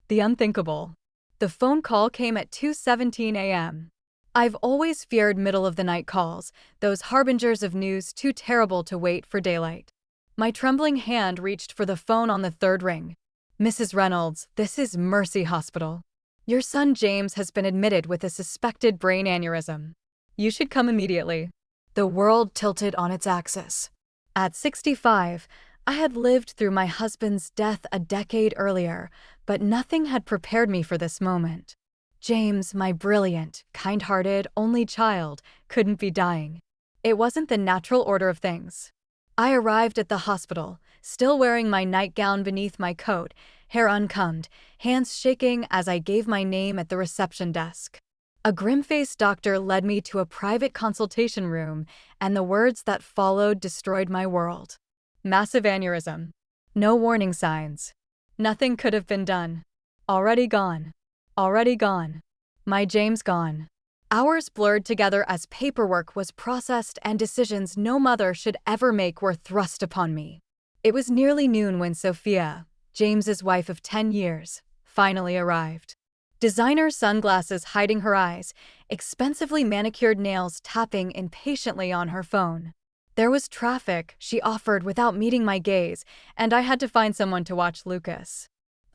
The unthinkable. The phone call came at 2:17 a.m. I've always feared middle-of-the-night calls, those harbingers of news too terrible to wait for daylight. My trembling hand reached for the phone on the third ring. "Mrs. Reynolds, this is Mercy Hospital. Your son James has been admitted with a suspected brain aneurysm. You should come immediately." The world tilted on its axis. At 65, I had lived through my husband's death a decade earlier, but nothing had prepared me for this moment. James, my brilliant, kind-hearted, only child, couldn't be dying. It wasn't the natural order of things. I arrived at the hospital, still wearing my nightgown beneath my coat, hair uncombed, hands shaking as I gave my name at the reception desk. A grim-faced doctor led me to a private consultation room, and the words that followed destroyed my world. Massive aneurysm. No warning signs. Nothing could have been done. Already gone. Already gone. My James gone. Hours blurred together as paperwork was processed and decisions no mother should ever make were thrust upon me. It was nearly noon when Sophia, James's wife of 10 years, finally arrived. Designer sunglasses hiding her eyes, expensively manicured nails tapping impatiently on her phone. There was traffic, she offered without meeting my gaze, and I had to find someone to watch Lucas.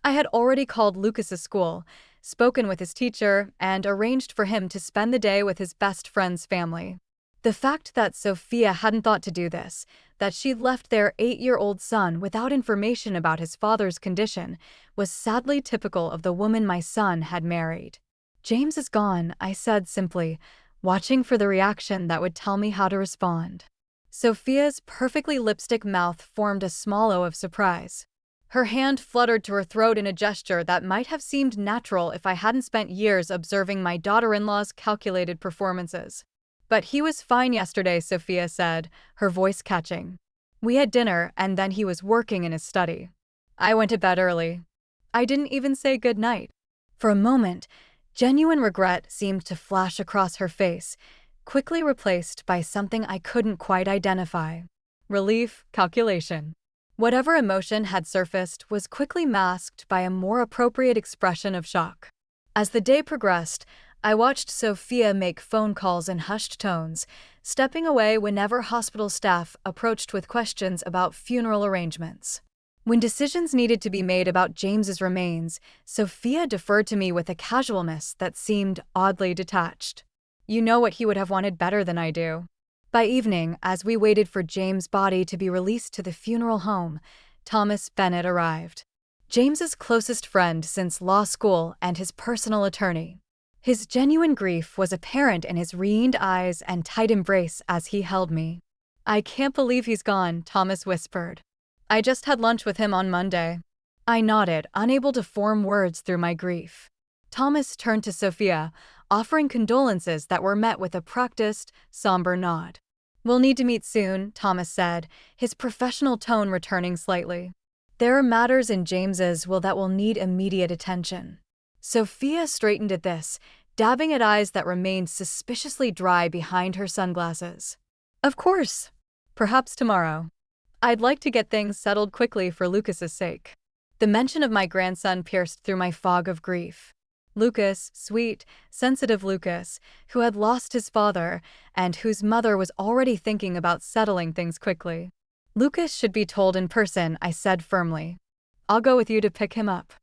I had already called Lucas's school, spoken with his teacher, and arranged for him to spend the day with his best friend's family. The fact that Sophia hadn't thought to do this, that she'd left their 8-year-old son without information about his father's condition, was sadly typical of the woman my son had married. "James is gone," I said simply, watching for the reaction that would tell me how to respond. Sophia's perfectly lipstick mouth formed a small O of surprise. Her hand fluttered to her throat in a gesture that might have seemed natural if I hadn't spent years observing my daughter-in-law's calculated performances. "But he was fine yesterday," Sophia said, her voice catching. "We had dinner, and then he was working in his study. I went to bed early. I didn't even say good night." For a moment, genuine regret seemed to flash across her face, quickly replaced by something I couldn't quite identify. Relief, calculation. Whatever emotion had surfaced was quickly masked by a more appropriate expression of shock. As the day progressed, I watched Sophia make phone calls in hushed tones, stepping away whenever hospital staff approached with questions about funeral arrangements. When decisions needed to be made about James's remains, Sophia deferred to me with a casualness that seemed oddly detached. "You know what he would have wanted better than I do." By evening, as we waited for James' body to be released to the funeral home, Thomas Bennett arrived. James's closest friend since law school and his personal attorney. His genuine grief was apparent in his reined eyes and tight embrace as he held me. "I can't believe he's gone," Thomas whispered. "I just had lunch with him on Monday." I nodded, unable to form words through my grief. Thomas turned to Sophia, offering condolences that were met with a practiced, somber nod. "We'll need to meet soon," Thomas said, his professional tone returning slightly. "There are matters in James's will that will need immediate attention." Sophia straightened at this, dabbing at eyes that remained suspiciously dry behind her sunglasses. "Of course. Perhaps tomorrow. I'd like to get things settled quickly for Lucas's sake." The mention of my grandson pierced through my fog of grief. Lucas, sweet, sensitive Lucas, who had lost his father and whose mother was already thinking about settling things quickly. "Lucas should be told in person," I said firmly. "I'll go with you to pick him up."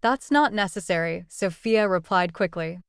"That's not necessary," Sophia replied quickly.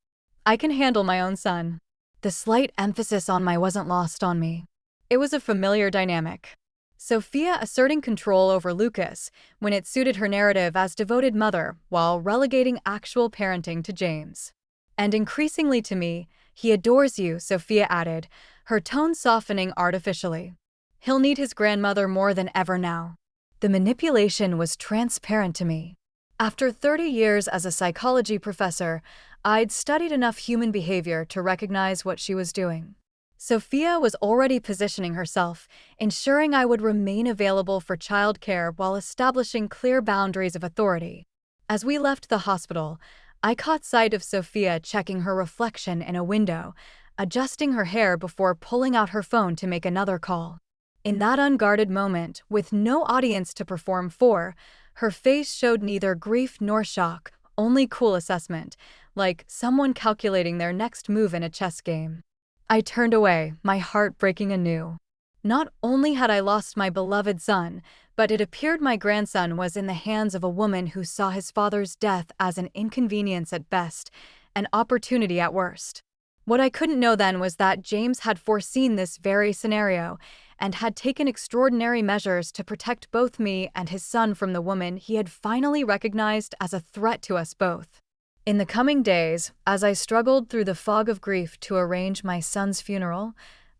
"I can handle my own son." The slight emphasis on my wasn't lost on me. It was a familiar dynamic. Sophia asserting control over Lucas when it suited her narrative as devoted mother while relegating actual parenting to James. "And increasingly to me, he adores you," Sophia added, her tone softening artificially. "He'll need his grandmother more than ever now." The manipulation was transparent to me. After 30 years as a psychology professor, I'd studied enough human behavior to recognize what she was doing. Sophia was already positioning herself, ensuring I would remain available for childcare while establishing clear boundaries of authority. As we left the hospital, I caught sight of Sophia checking her reflection in a window, adjusting her hair before pulling out her phone to make another call. In that unguarded moment, with no audience to perform for, her face showed neither grief nor shock, only cool assessment, like someone calculating their next move in a chess game. I turned away, my heart breaking anew. Not only had I lost my beloved son, but it appeared my grandson was in the hands of a woman who saw his father's death as an inconvenience at best, an opportunity at worst. What I couldn't know then was that James had foreseen this very scenario and had taken extraordinary measures to protect both me and his son from the woman he had finally recognized as a threat to us both. In the coming days, as I struggled through the fog of grief to arrange my son's funeral,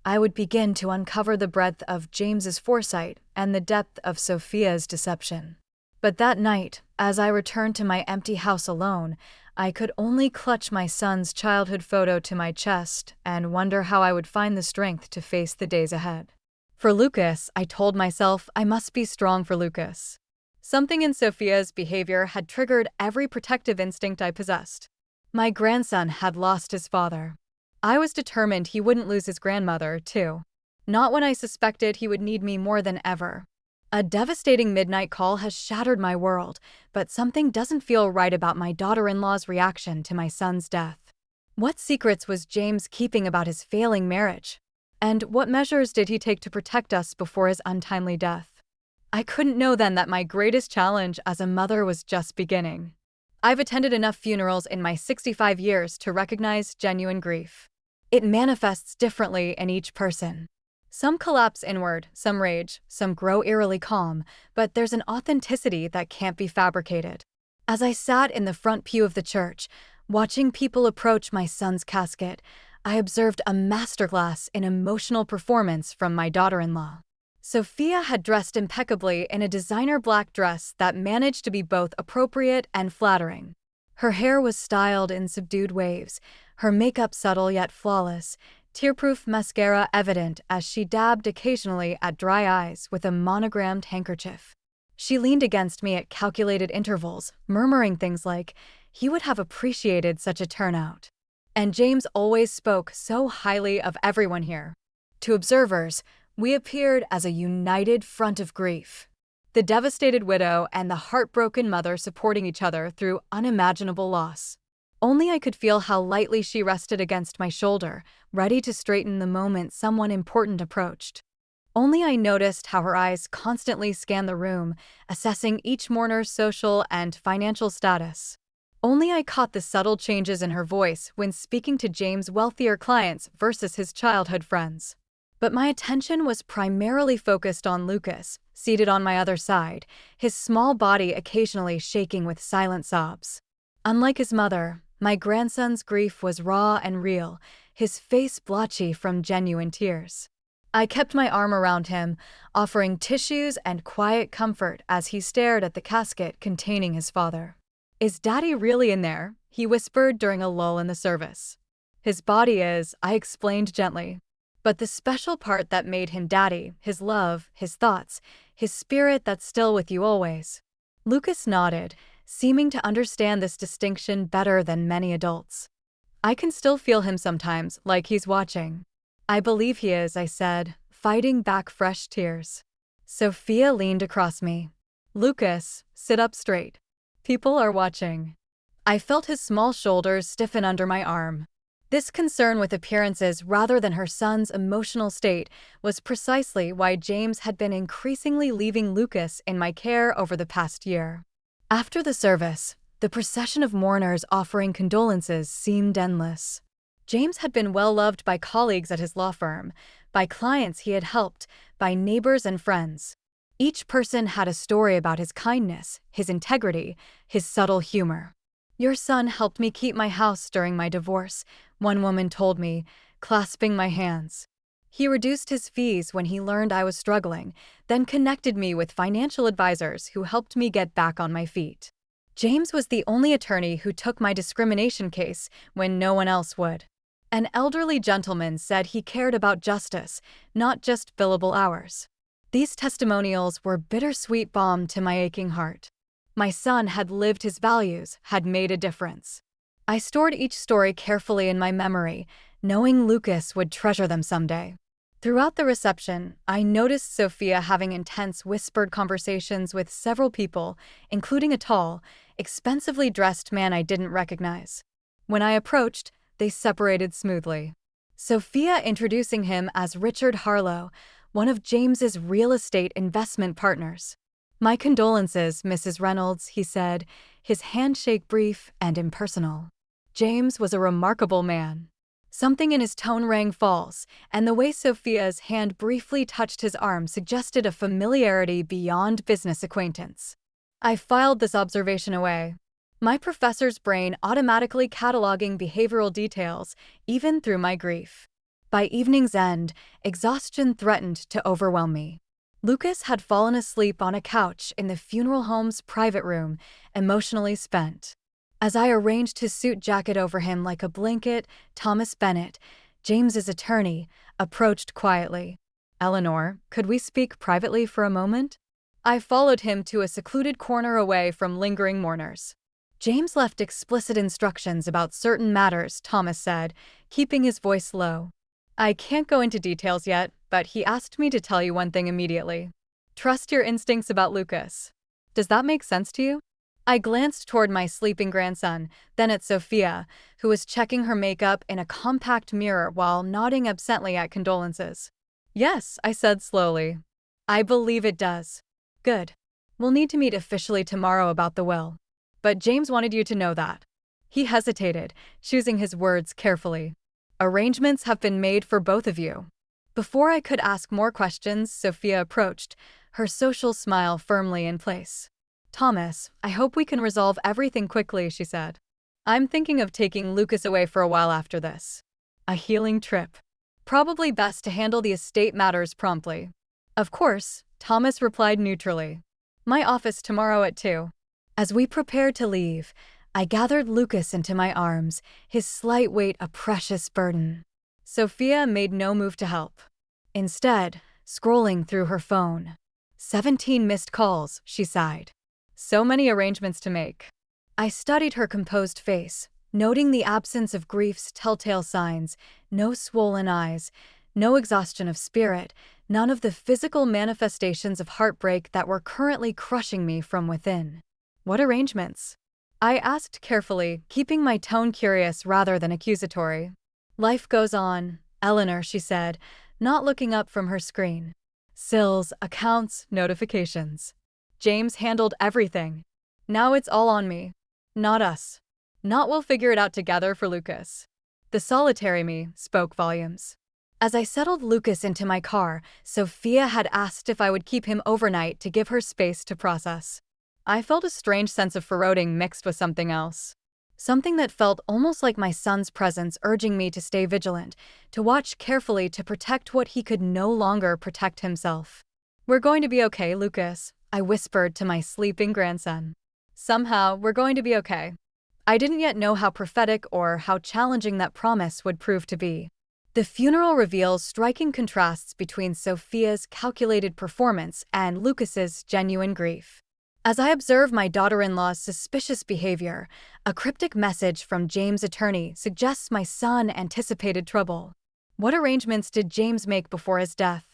I would begin to uncover the breadth of James's foresight and the depth of Sophia's deception. But that night, as I returned to my empty house alone, I could only clutch my son's childhood photo to my chest and wonder how I would find the strength to face the days ahead. For Lucas, I told myself I must be strong for Lucas. Something in Sophia's behavior had triggered every protective instinct I possessed. My grandson had lost his father. I was determined he wouldn't lose his grandmother, too. Not when I suspected he would need me more than ever. A devastating midnight call has shattered my world, but something doesn't feel right about my daughter-in-law's reaction to my son's death. What secrets was James keeping about his failing marriage? And what measures did he take to protect us before his untimely death? I couldn't know then that my greatest challenge as a mother was just beginning. I've attended enough funerals in my 65 years to recognize genuine grief. It manifests differently in each person. Some collapse inward, some rage, some grow eerily calm, but there's an authenticity that can't be fabricated. As I sat in the front pew of the church, watching people approach my son's casket, I observed a masterclass in emotional performance from my daughter-in-law. Sophia had dressed impeccably in a designer black dress that managed to be both appropriate and flattering. Her hair was styled in subdued waves, her makeup subtle yet flawless, tearproof mascara evident as she dabbed occasionally at dry eyes with a monogrammed handkerchief. She leaned against me at calculated intervals, murmuring things like, "He would have appreciated such a turnout." And James always spoke so highly of everyone here. To observers, we appeared as a united front of grief. The devastated widow and the heartbroken mother supporting each other through unimaginable loss. Only I could feel how lightly she rested against my shoulder, ready to straighten the moment someone important approached. Only I noticed how her eyes constantly scanned the room, assessing each mourner's social and financial status. Only I caught the subtle changes in her voice when speaking to James' wealthier clients versus his childhood friends. But my attention was primarily focused on Lucas, seated on my other side, his small body occasionally shaking with silent sobs. Unlike his mother, my grandson's grief was raw and real, his face blotchy from genuine tears. I kept my arm around him, offering tissues and quiet comfort as he stared at the casket containing his father. "Is Daddy really in there?" he whispered during a lull in the service. "His body is," I explained gently. "But the special part that made him Daddy, his love, his thoughts, his spirit that's still with you always." Lucas nodded, seeming to understand this distinction better than many adults. "I can still feel him sometimes, like he's watching." "I believe he is," I said, fighting back fresh tears. Sophia leaned across me. "Lucas, sit up straight. People are watching." I felt his small shoulders stiffen under my arm. This concern with appearances rather than her son's emotional state was precisely why James had been increasingly leaving Lucas in my care over the past year. After the service, the procession of mourners offering condolences seemed endless. James had been well loved by colleagues at his law firm, by clients he had helped, by neighbors and friends. Each person had a story about his kindness, his integrity, his subtle humor. "Your son helped me keep my house during my divorce," one woman told me, clasping my hands. "He reduced his fees when he learned I was struggling, then connected me with financial advisors who helped me get back on my feet." James was the only attorney who took my discrimination case when no one else would. An elderly gentleman said he cared about justice, not just billable hours. These testimonials were bittersweet balm to my aching heart. My son had lived his values, had made a difference. I stored each story carefully in my memory, knowing Lucas would treasure them someday. Throughout the reception, I noticed Sophia having intense whispered conversations with several people, including a tall, expensively dressed man I didn't recognize. When I approached, they separated smoothly. Sophia introducing him as Richard Harlow, one of James's real estate investment partners. "My condolences, Mrs. Reynolds," he said, his handshake brief and impersonal. James was a remarkable man. Something in his tone rang false, and the way Sophia's hand briefly touched his arm suggested a familiarity beyond business acquaintance. I filed this observation away, my professor's brain automatically cataloging behavioral details, even through my grief. By evening's end, exhaustion threatened to overwhelm me. Lucas had fallen asleep on a couch in the funeral home's private room, emotionally spent. As I arranged his suit jacket over him like a blanket, Thomas Bennett, James's attorney, approached quietly. "Eleanor, could we speak privately for a moment?" I followed him to a secluded corner away from lingering mourners. "James left explicit instructions about certain matters," Thomas said, keeping his voice low. "I can't go into details yet, but he asked me to tell you one thing immediately. Trust your instincts about Lucas. Does that make sense to you?" I glanced toward my sleeping grandson, then at Sophia, who was checking her makeup in a compact mirror while nodding absently at condolences. "Yes," I said slowly. "I believe it does." "Good. We'll need to meet officially tomorrow about the will. But James wanted you to know that." He hesitated, choosing his words carefully. "Arrangements have been made for both of you." Before I could ask more questions, Sophia approached, her social smile firmly in place. "Thomas, I hope we can resolve everything quickly," she said. "I'm thinking of taking Lucas away for a while after this. A healing trip. Probably best to handle the estate matters promptly." "Of course," Thomas replied neutrally. "My office tomorrow at 2. As we prepared to leave, I gathered Lucas into my arms, his slight weight a precious burden. Sophia made no move to help. Instead, scrolling through her phone. 17 missed calls, she sighed. So many arrangements to make. I studied her composed face, noting the absence of grief's telltale signs, no swollen eyes, no exhaustion of spirit, none of the physical manifestations of heartbreak that were currently crushing me from within. "What arrangements?" I asked carefully, keeping my tone curious rather than accusatory. "Life goes on, Eleanor," she said, not looking up from her screen. "Sills, accounts, notifications. James handled everything. Now it's all on me. Not us. Not we'll figure it out together for Lucas." The solitary me spoke volumes. As I settled Lucas into my car, Sophia had asked if I would keep him overnight to give her space to process. I felt a strange sense of foreboding mixed with something else. Something that felt almost like my son's presence urging me to stay vigilant, to watch carefully to protect what he could no longer protect himself. "We're going to be okay, Lucas," I whispered to my sleeping grandson. Somehow, we're going to be okay. I didn't yet know how prophetic or how challenging that promise would prove to be. The funeral reveals striking contrasts between Sophia's calculated performance and Lucas's genuine grief. As I observe my daughter-in-law's suspicious behavior, a cryptic message from James' attorney suggests my son anticipated trouble. What arrangements did James make before his death?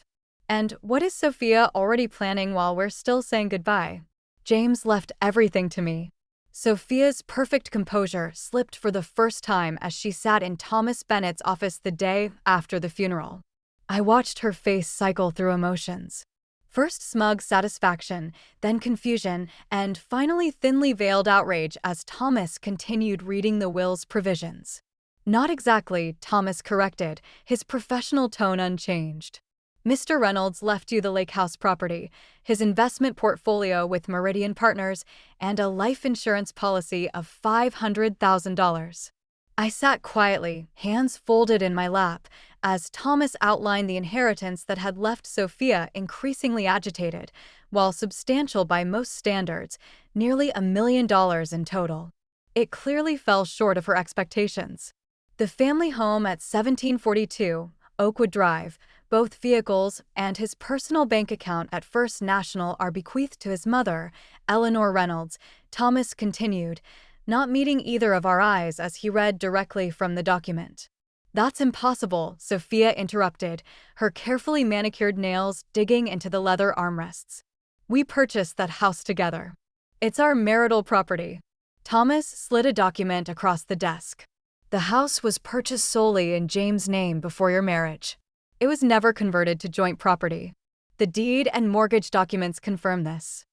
And what is Sophia already planning while we're still saying goodbye? James left everything to me. Sophia's perfect composure slipped for the first time as she sat in Thomas Bennett's office the day after the funeral. I watched her face cycle through emotions. First smug satisfaction, then confusion, and finally thinly veiled outrage as Thomas continued reading the will's provisions. "Not exactly," Thomas corrected, his professional tone unchanged. "Mr. Reynolds left you the lake house property, his investment portfolio with Meridian Partners, and a life insurance policy of $500,000. I sat quietly, hands folded in my lap, as Thomas outlined the inheritance that had left Sophia increasingly agitated, while substantial by most standards, nearly $1 million in total. It clearly fell short of her expectations. The family home at 1742, Oakwood Drive, both vehicles, and his personal bank account at First National are bequeathed to his mother, Eleanor Reynolds, Thomas continued, not meeting either of our eyes as he read directly from the document. That's impossible, Sophia interrupted, her carefully manicured nails digging into the leather armrests. We purchased that house together. It's our marital property. Thomas slid a document across the desk. The house was purchased solely in James' name before your marriage. It was never converted to joint property. The deed and mortgage documents confirm this.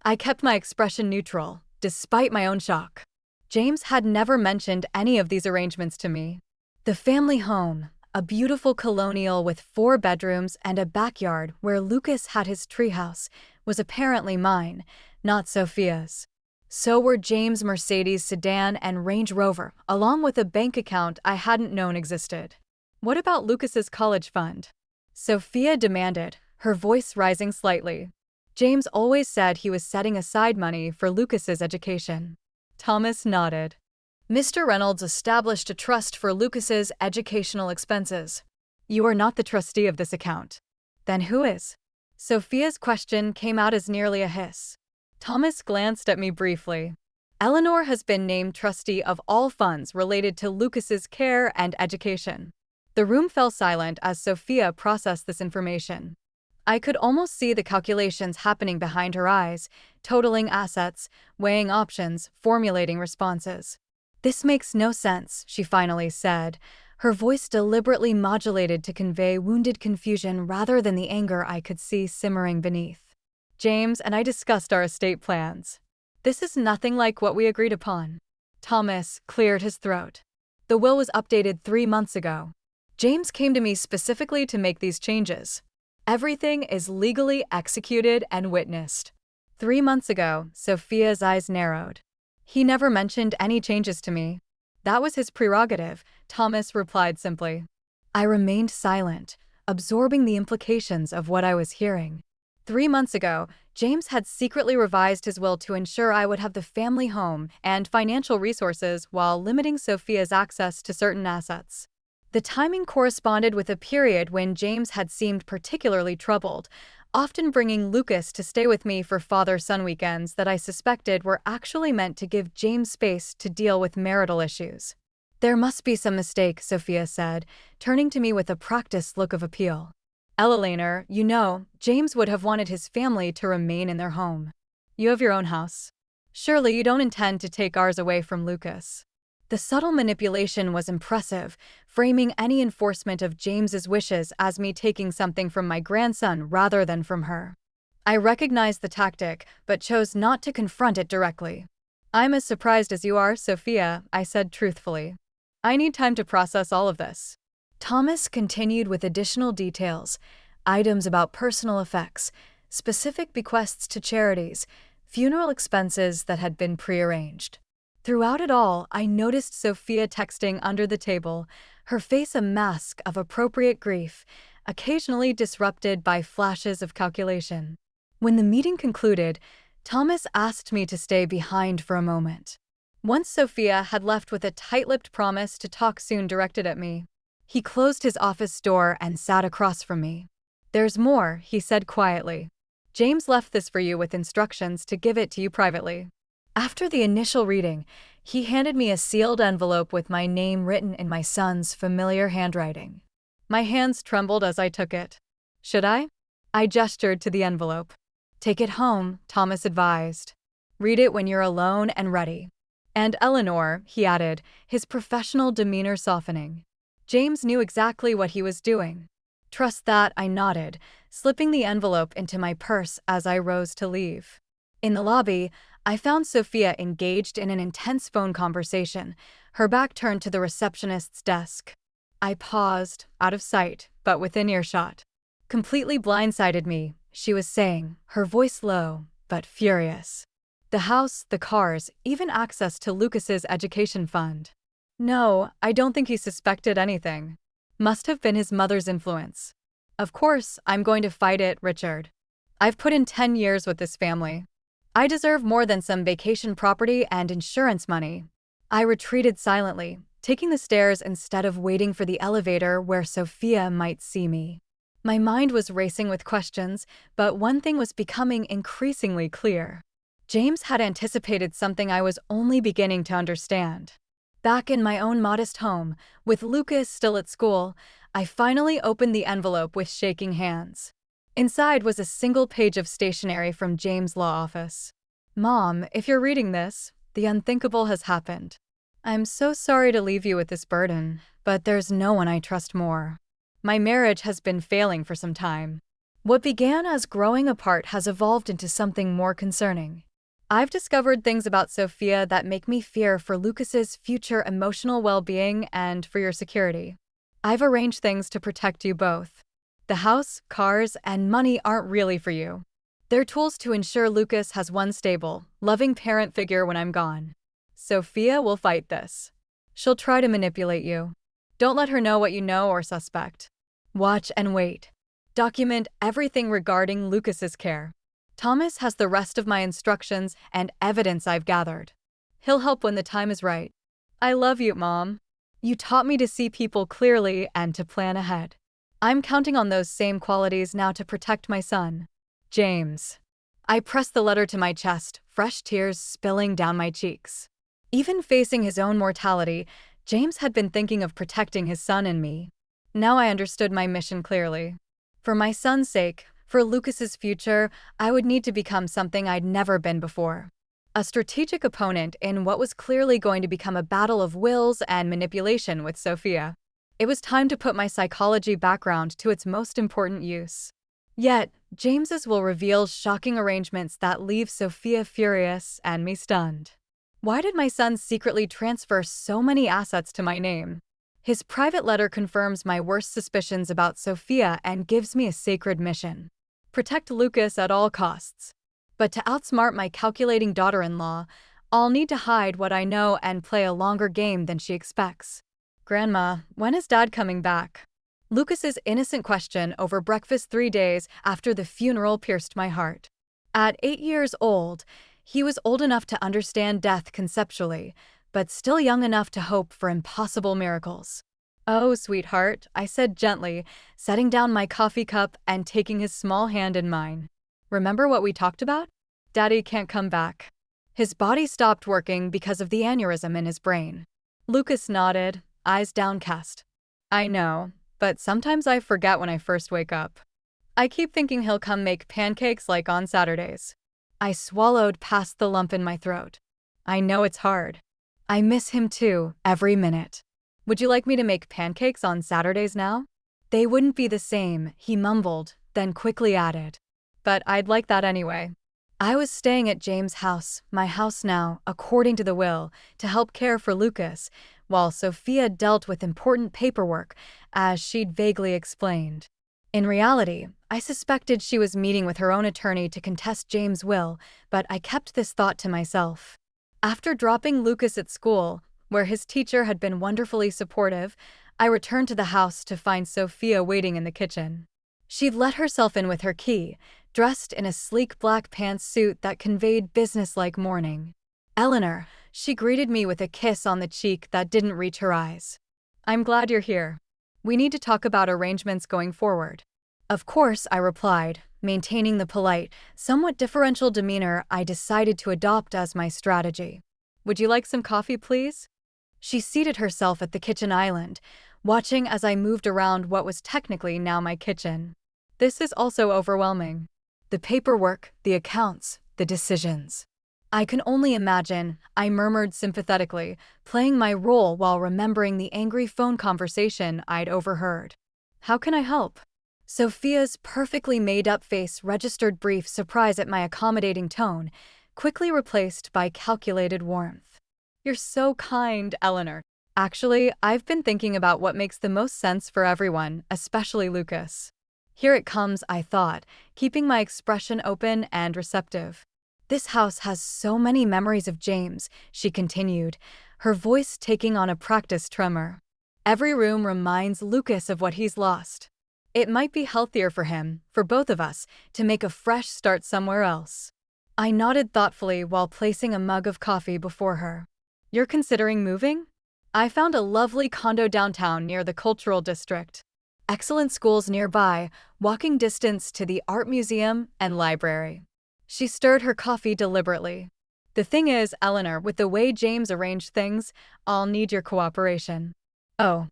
I kept my expression neutral, despite my own shock. James had never mentioned any of these arrangements to me. The family home, a beautiful colonial with 4 bedrooms and a backyard where Lucas had his treehouse, was apparently mine, not Sophia's. So were James' Mercedes sedan and Range Rover, along with a bank account I hadn't known existed. What about Lucas's college fund? Sophia demanded, her voice rising slightly. James always said he was setting aside money for Lucas's education. Thomas nodded. Mr. Reynolds established a trust for Lucas's educational expenses. You are not the trustee of this account. Then who is? Sophia's question came out as nearly a hiss. Thomas glanced at me briefly. Eleanor has been named trustee of all funds related to Lucas's care and education. The room fell silent as Sophia processed this information. I could almost see the calculations happening behind her eyes, totaling assets, weighing options, formulating responses. This makes no sense, she finally said, her voice deliberately modulated to convey wounded confusion rather than the anger I could see simmering beneath. James and I discussed our estate plans. This is nothing like what we agreed upon. Thomas cleared his throat. The will was updated 3 months ago. James came to me specifically to make these changes. Everything is legally executed and witnessed. 3 months ago, Sophia's eyes narrowed. He never mentioned any changes to me. That was his prerogative, Thomas replied simply. I remained silent, absorbing the implications of what I was hearing. 3 months ago, James had secretly revised his will to ensure I would have the family home and financial resources while limiting Sophia's access to certain assets. The timing corresponded with a period when James had seemed particularly troubled, often bringing Lucas to stay with me for father-son weekends that I suspected were actually meant to give James space to deal with marital issues. There must be some mistake, Sophia said, turning to me with a practiced look of appeal. Eleanor, you know, James would have wanted his family to remain in their home. You have your own house. Surely you don't intend to take ours away from Lucas. The subtle manipulation was impressive, framing any enforcement of James's wishes as me taking something from my grandson rather than from her. I recognized the tactic, but chose not to confront it directly. I'm as surprised as you are, Sophia, I said truthfully. I need time to process all of this. Thomas continued with additional details, items about personal effects, specific bequests to charities, funeral expenses that had been prearranged. Throughout it all, I noticed Sophia texting under the table, her face a mask of appropriate grief, occasionally disrupted by flashes of calculation. When the meeting concluded, Thomas asked me to stay behind for a moment. Once Sophia had left with a tight-lipped promise to talk soon directed at me. He closed his office door and sat across from me. There's more, he said quietly. James left this for you with instructions to give it to you privately. After the initial reading, he handed me a sealed envelope with my name written in my son's familiar handwriting. My hands trembled as I took it. Should I? I gestured to the envelope. Take it home, Thomas advised. Read it when you're alone and ready. And Eleanor, he added, his professional demeanor softening. James knew exactly what he was doing. Trust that, I nodded, slipping the envelope into my purse as I rose to leave. In the lobby, I found Sophia engaged in an intense phone conversation, her back turned to the receptionist's desk. I paused, out of sight, but within earshot. Completely blindsided me, she was saying, her voice low, but furious. The house, the cars, even access to Lucas's education fund. No, I don't think he suspected anything. Must have been his mother's influence. Of course, I'm going to fight it, Richard. I've put in 10 years with this family. I deserve more than some vacation property and insurance money. I retreated silently, taking the stairs instead of waiting for the elevator where Sophia might see me. My mind was racing with questions, but one thing was becoming increasingly clear. James had anticipated something I was only beginning to understand. Back in my own modest home, with Lucas still at school, I finally opened the envelope with shaking hands. Inside was a single page of stationery from James' law office. Mom, if you're reading this, the unthinkable has happened. I'm so sorry to leave you with this burden, but there's no one I trust more. My marriage has been failing for some time. What began as growing apart has evolved into something more concerning. I've discovered things about Sophia that make me fear for Lucas's future emotional well-being and for your security. I've arranged things to protect you both. The house, cars, and money aren't really for you. They're tools to ensure Lucas has one stable, loving parent figure when I'm gone. Sophia will fight this. She'll try to manipulate you. Don't let her know what you know or suspect. Watch and wait. Document everything regarding Lucas's care. Thomas has the rest of my instructions and evidence I've gathered. He'll help when the time is right. I love you, Mom. You taught me to see people clearly and to plan ahead. I'm counting on those same qualities now to protect my son, James. I pressed the letter to my chest, fresh tears spilling down my cheeks. Even facing his own mortality, James had been thinking of protecting his son and me. Now I understood my mission clearly. For my son's sake, for Lucas's future, I would need to become something I'd never been before. A strategic opponent in what was clearly going to become a battle of wills and manipulation with Sophia. It was time to put my psychology background to its most important use. Yet, James's will reveal shocking arrangements that leave Sophia furious and me stunned. Why did my son secretly transfer so many assets to my name? His private letter confirms my worst suspicions about Sophia and gives me a sacred mission. Protect Lucas at all costs. But to outsmart my calculating daughter-in-law, I'll need to hide what I know and play a longer game than she expects. Grandma, when is Dad coming back? Lucas's innocent question over breakfast 3 days after the funeral pierced my heart. At 8 years old, he was old enough to understand death conceptually, but still young enough to hope for impossible miracles. Oh, sweetheart, I said gently, setting down my coffee cup and taking his small hand in mine. Remember what we talked about? Daddy can't come back. His body stopped working because of the aneurysm in his brain. Lucas nodded, eyes downcast. I know, but sometimes I forget when I first wake up. I keep thinking he'll come make pancakes like on Saturdays. I swallowed past the lump in my throat. I know it's hard. I miss him too, every minute. Would you like me to make pancakes on Saturdays now? They wouldn't be the same, he mumbled, then quickly added. But I'd like that anyway. I was staying at James' house, my house now, according to the will, to help care for Lucas, while Sophia dealt with important paperwork, as she'd vaguely explained. In reality, I suspected she was meeting with her own attorney to contest James' will, but I kept this thought to myself. After dropping Lucas at school, where his teacher had been wonderfully supportive, I returned to the house to find Sophia waiting in the kitchen. She'd let herself in with her key, dressed in a sleek black pantsuit that conveyed businesslike mourning. Eleanor, she greeted me with a kiss on the cheek that didn't reach her eyes. I'm glad you're here. We need to talk about arrangements going forward. Of course, I replied, maintaining the polite, somewhat deferential demeanor I decided to adopt as my strategy. Would you like some coffee, please? She seated herself at the kitchen island, watching as I moved around what was technically now my kitchen. This is also overwhelming. The paperwork, the accounts, the decisions. I can only imagine, I murmured sympathetically, playing my role while remembering the angry phone conversation I'd overheard. How can I help? Sophia's perfectly made-up face registered brief surprise at my accommodating tone, quickly replaced by calculated warmth. You're so kind, Eleanor. Actually, I've been thinking about what makes the most sense for everyone, especially Lucas. Here it comes, I thought, keeping my expression open and receptive. This house has so many memories of James, she continued, her voice taking on a practiced tremor. Every room reminds Lucas of what he's lost. It might be healthier for him, for both of us, to make a fresh start somewhere else. I nodded thoughtfully while placing a mug of coffee before her. You're considering moving? I found a lovely condo downtown near the cultural district. Excellent schools nearby, walking distance to the art museum and library. She stirred her coffee deliberately. The thing is, Eleanor, with the way James arranged things, I'll need your cooperation. Oh.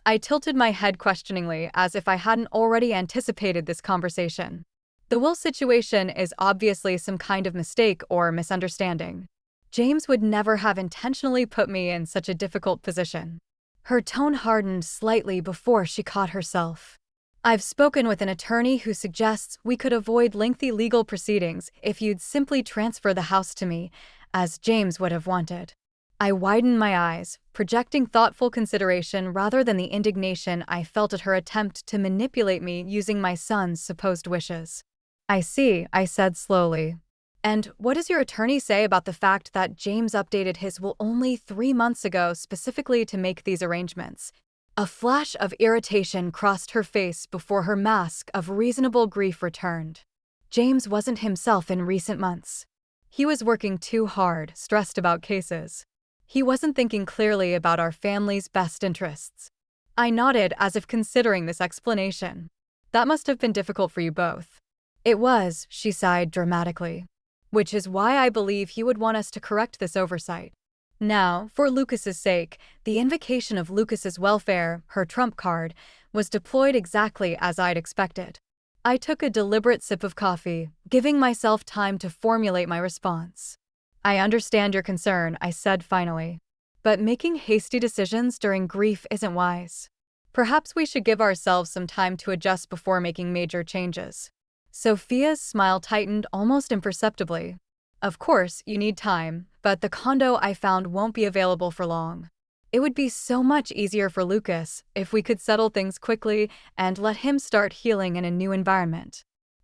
I tilted my head questioningly, as if I hadn't already anticipated this conversation. The will situation is obviously some kind of mistake or misunderstanding. James would never have intentionally put me in such a difficult position. Her tone hardened slightly before she caught herself. I've spoken with an attorney who suggests we could avoid lengthy legal proceedings if you'd simply transfer the house to me, as James would have wanted. I widened my eyes, projecting thoughtful consideration rather than the indignation I felt at her attempt to manipulate me using my son's supposed wishes. I see, I said slowly. And what does your attorney say about the fact that James updated his will only 3 months ago specifically to make these arrangements? A flash of irritation crossed her face before her mask of reasonable grief returned. James wasn't himself in recent months. He was working too hard, stressed about cases. He wasn't thinking clearly about our family's best interests. I nodded as if considering this explanation. That must have been difficult for you both. It was, she sighed dramatically. Which is why I believe he would want us to correct this oversight. Now, for Lucas's sake, the invocation of Lucas's welfare, her trump card, was deployed exactly as I'd expected. I took a deliberate sip of coffee, giving myself time to formulate my response. I understand your concern, I said finally. But making hasty decisions during grief isn't wise. Perhaps we should give ourselves some time to adjust before making major changes. Sophia's smile tightened almost imperceptibly. Of course, you need time, but the condo I found won't be available for long. It would be so much easier for Lucas if we could settle things quickly and let him start healing in a new environment.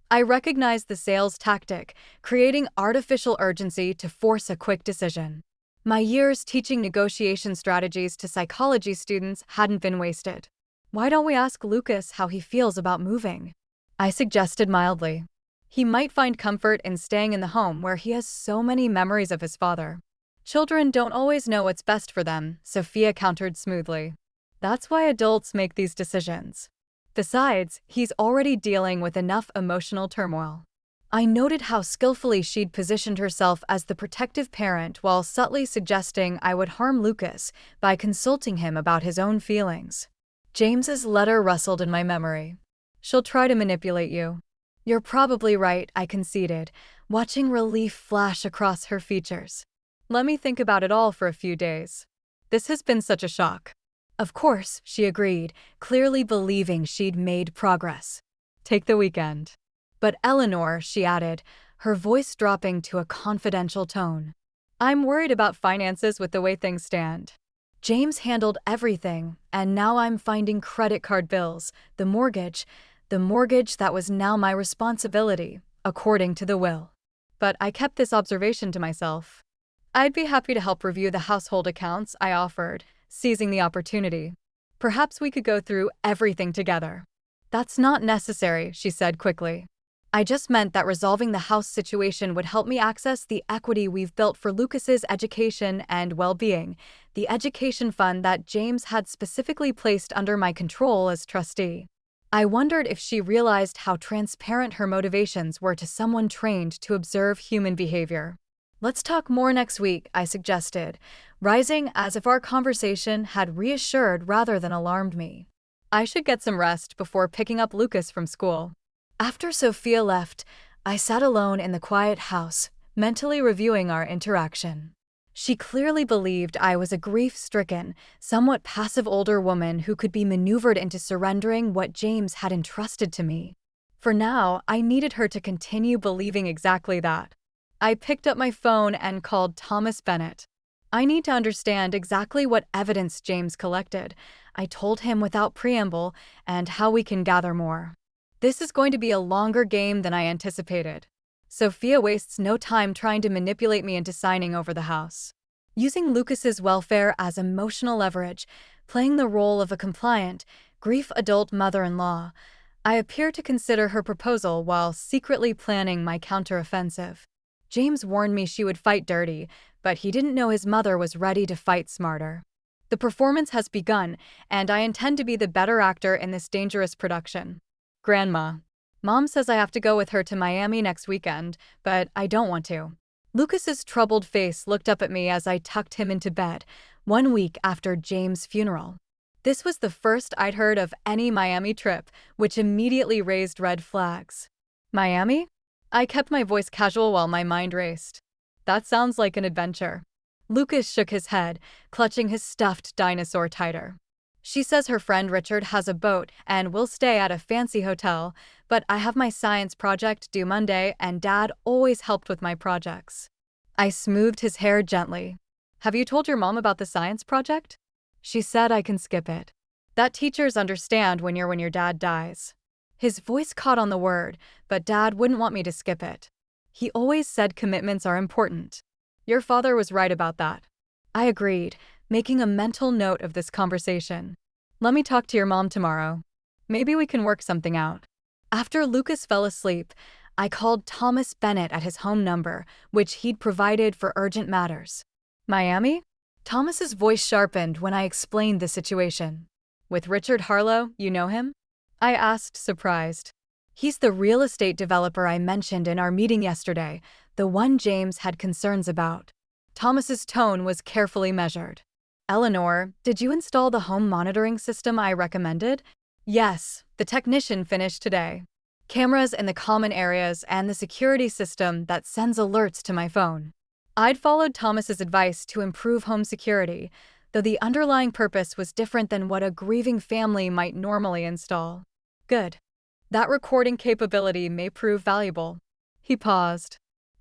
I recognized the sales tactic, creating artificial urgency to force a quick decision. My years teaching negotiation strategies to psychology students hadn't been wasted. Why don't we ask Lucas how he feels about moving? I suggested mildly. He might find comfort in staying in the home where he has so many memories of his father. Children don't always know what's best for them, Sophia countered smoothly. That's why adults make these decisions. Besides, he's already dealing with enough emotional turmoil. I noted how skillfully she'd positioned herself as the protective parent while subtly suggesting I would harm Lucas by consulting him about his own feelings. James's letter rustled in my memory. She'll try to manipulate you. You're probably right, I conceded, watching relief flash across her features. Let me think about it all for a few days. This has been such a shock. Of course, she agreed, clearly believing she'd made progress. Take the weekend. But Eleanor, she added, her voice dropping to a confidential tone. I'm worried about finances with the way things stand. James handled everything, and now I'm finding credit card bills, the mortgage that was now my responsibility, according to the will. But I kept this observation to myself. I'd be happy to help review the household accounts, I offered, seizing the opportunity. Perhaps we could go through everything together. That's not necessary, she said quickly. I just meant that resolving the house situation would help me access the equity we've built for Lucas's education and well-being, the education fund that James had specifically placed under my control as trustee. I wondered if she realized how transparent her motivations were to someone trained to observe human behavior. Let's talk more next week, I suggested, rising as if our conversation had reassured rather than alarmed me. I should get some rest before picking up Lucas from school. After Sophia left, I sat alone in the quiet house, mentally reviewing our interaction. She clearly believed I was a grief-stricken, somewhat passive older woman who could be maneuvered into surrendering what James had entrusted to me. For now, I needed her to continue believing exactly that. I picked up my phone and called Thomas Bennett. I need to understand exactly what evidence James collected, I told him without preamble, and how we can gather more. This is going to be a longer game than I anticipated. Sophia wastes no time trying to manipulate me into signing over the house. Using Lucas's welfare as emotional leverage, playing the role of a compliant, grief adult mother-in-law, I appear to consider her proposal while secretly planning my counteroffensive. James warned me she would fight dirty, but he didn't know his mother was ready to fight smarter. The performance has begun, and I intend to be the better actor in this dangerous production. Grandma. Mom says I have to go with her to Miami next weekend, but I don't want to. Lucas's troubled face looked up at me as I tucked him into bed, 1 week after James' funeral. This was the first I'd heard of any Miami trip, which immediately raised red flags. Miami? I kept my voice casual while my mind raced. That sounds like an adventure. Lucas shook his head, clutching his stuffed dinosaur tighter. She says her friend Richard has a boat and we'll stay at a fancy hotel, but I have my science project due Monday and Dad always helped with my projects. I smoothed his hair gently. Have you told your mom about the science project? She said I can skip it. That teachers understand when your dad dies. His voice caught on the word, but Dad wouldn't want me to skip it. He always said commitments are important. Your father was right about that. I agreed, making a mental note of this conversation. Let me talk to your mom tomorrow. Maybe we can work something out. After Lucas fell asleep, I called Thomas Bennett at his home number, which he'd provided for urgent matters. Miami? Thomas's voice sharpened when I explained the situation. With Richard Harlow, you know him? I asked, surprised. He's the real estate developer I mentioned in our meeting yesterday, the one James had concerns about. Thomas's tone was carefully measured. Eleanor, did you install the home monitoring system I recommended? Yes, the technician finished today. Cameras in the common areas and the security system that sends alerts to my phone. I'd followed Thomas's advice to improve home security, though the underlying purpose was different than what a grieving family might normally install. Good. That recording capability may prove valuable. He paused.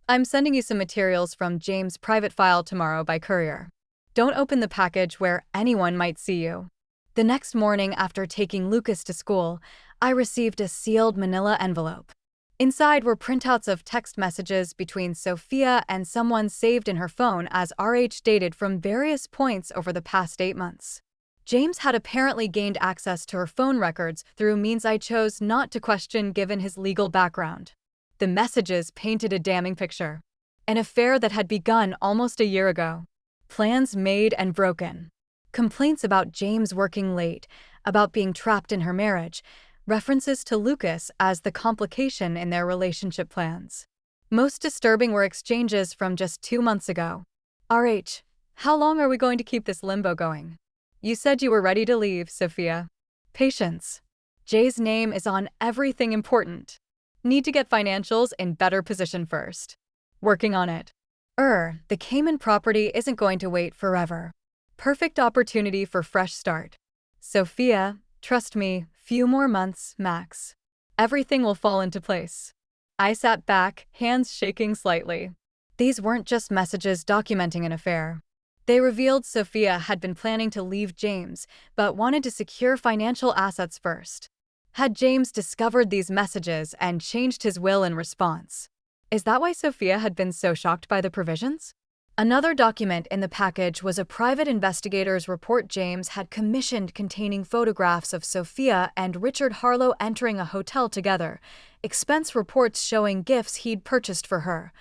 I'm sending you some materials from James' private file tomorrow by courier. Don't open the package where anyone might see you. The next morning after taking Lucas to school, I received a sealed manila envelope. Inside were printouts of text messages between Sophia and someone saved in her phone as RH dated from various points over the past 8 months. James had apparently gained access to her phone records through means I chose not to question given his legal background. The messages painted a damning picture. An affair that had begun almost a year ago. Plans made and broken. Complaints about James working late, about being trapped in her marriage, references to Lucas as the complication in their relationship plans. Most disturbing were exchanges from just 2 months ago. RH, how long are we going to keep this limbo going? You said you were ready to leave, Sophia. Patience. Jay's name is on everything important. Need to get financials in better position first. Working on it. The Cayman property isn't going to wait forever. Perfect opportunity for fresh start. Sophia, trust me, few more months, max. Everything will fall into place. I sat back, hands shaking slightly. These weren't just messages documenting an affair. They revealed Sophia had been planning to leave James, but wanted to secure financial assets first. Had James discovered these messages and changed his will in response? Is that why Sophia had been so shocked by the provisions? Another document in the package was a private investigator's report James had commissioned containing photographs of Sophia and Richard Harlow entering a hotel together, expense reports showing gifts he'd purchased for her,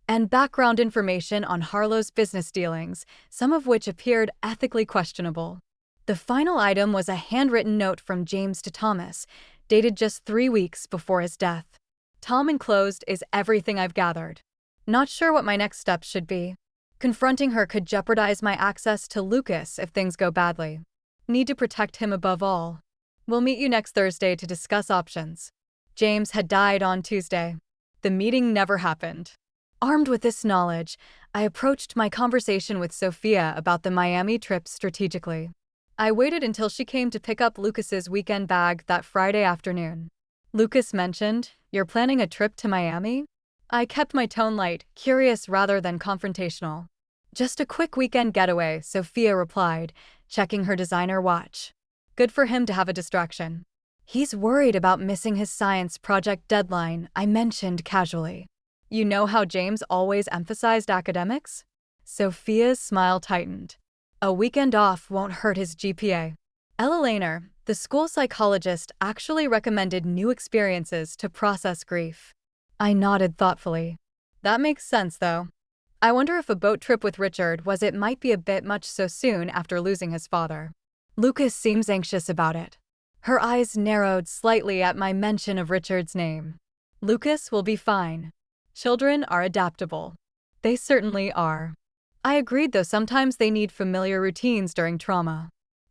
and background information on Harlow's business dealings, some of which appeared ethically questionable. The final item was a handwritten note from James to Thomas, dated just 3 weeks before his death. Tom enclosed is everything I've gathered. Not sure what my next steps should be. Confronting her could jeopardize my access to Lucas if things go badly. Need to protect him above all. We'll meet you next Thursday to discuss options. James had died on Tuesday. The meeting never happened. Armed with this knowledge, I approached my conversation with Sophia about the Miami trip strategically. I waited until she came to pick up Lucas's weekend bag that Friday afternoon. Lucas mentioned, "You're planning a trip to Miami?" I kept my tone light, curious rather than confrontational. "Just a quick weekend getaway," Sophia replied, checking her designer watch. Good for him to have a distraction. He's worried about missing his science project deadline, I mentioned casually. You know how James always emphasized academics? Sophia's smile tightened. A weekend off won't hurt his GPA. Ella Lehner, the school psychologist, actually recommended new experiences to process grief. I nodded thoughtfully. That makes sense, though. I wonder if a boat trip with Richard might be a bit much so soon after losing his father. Lucas seems anxious about it. Her eyes narrowed slightly at my mention of Richard's name. Lucas will be fine. Children are adaptable. They certainly are. I agreed, though sometimes they need familiar routines during trauma.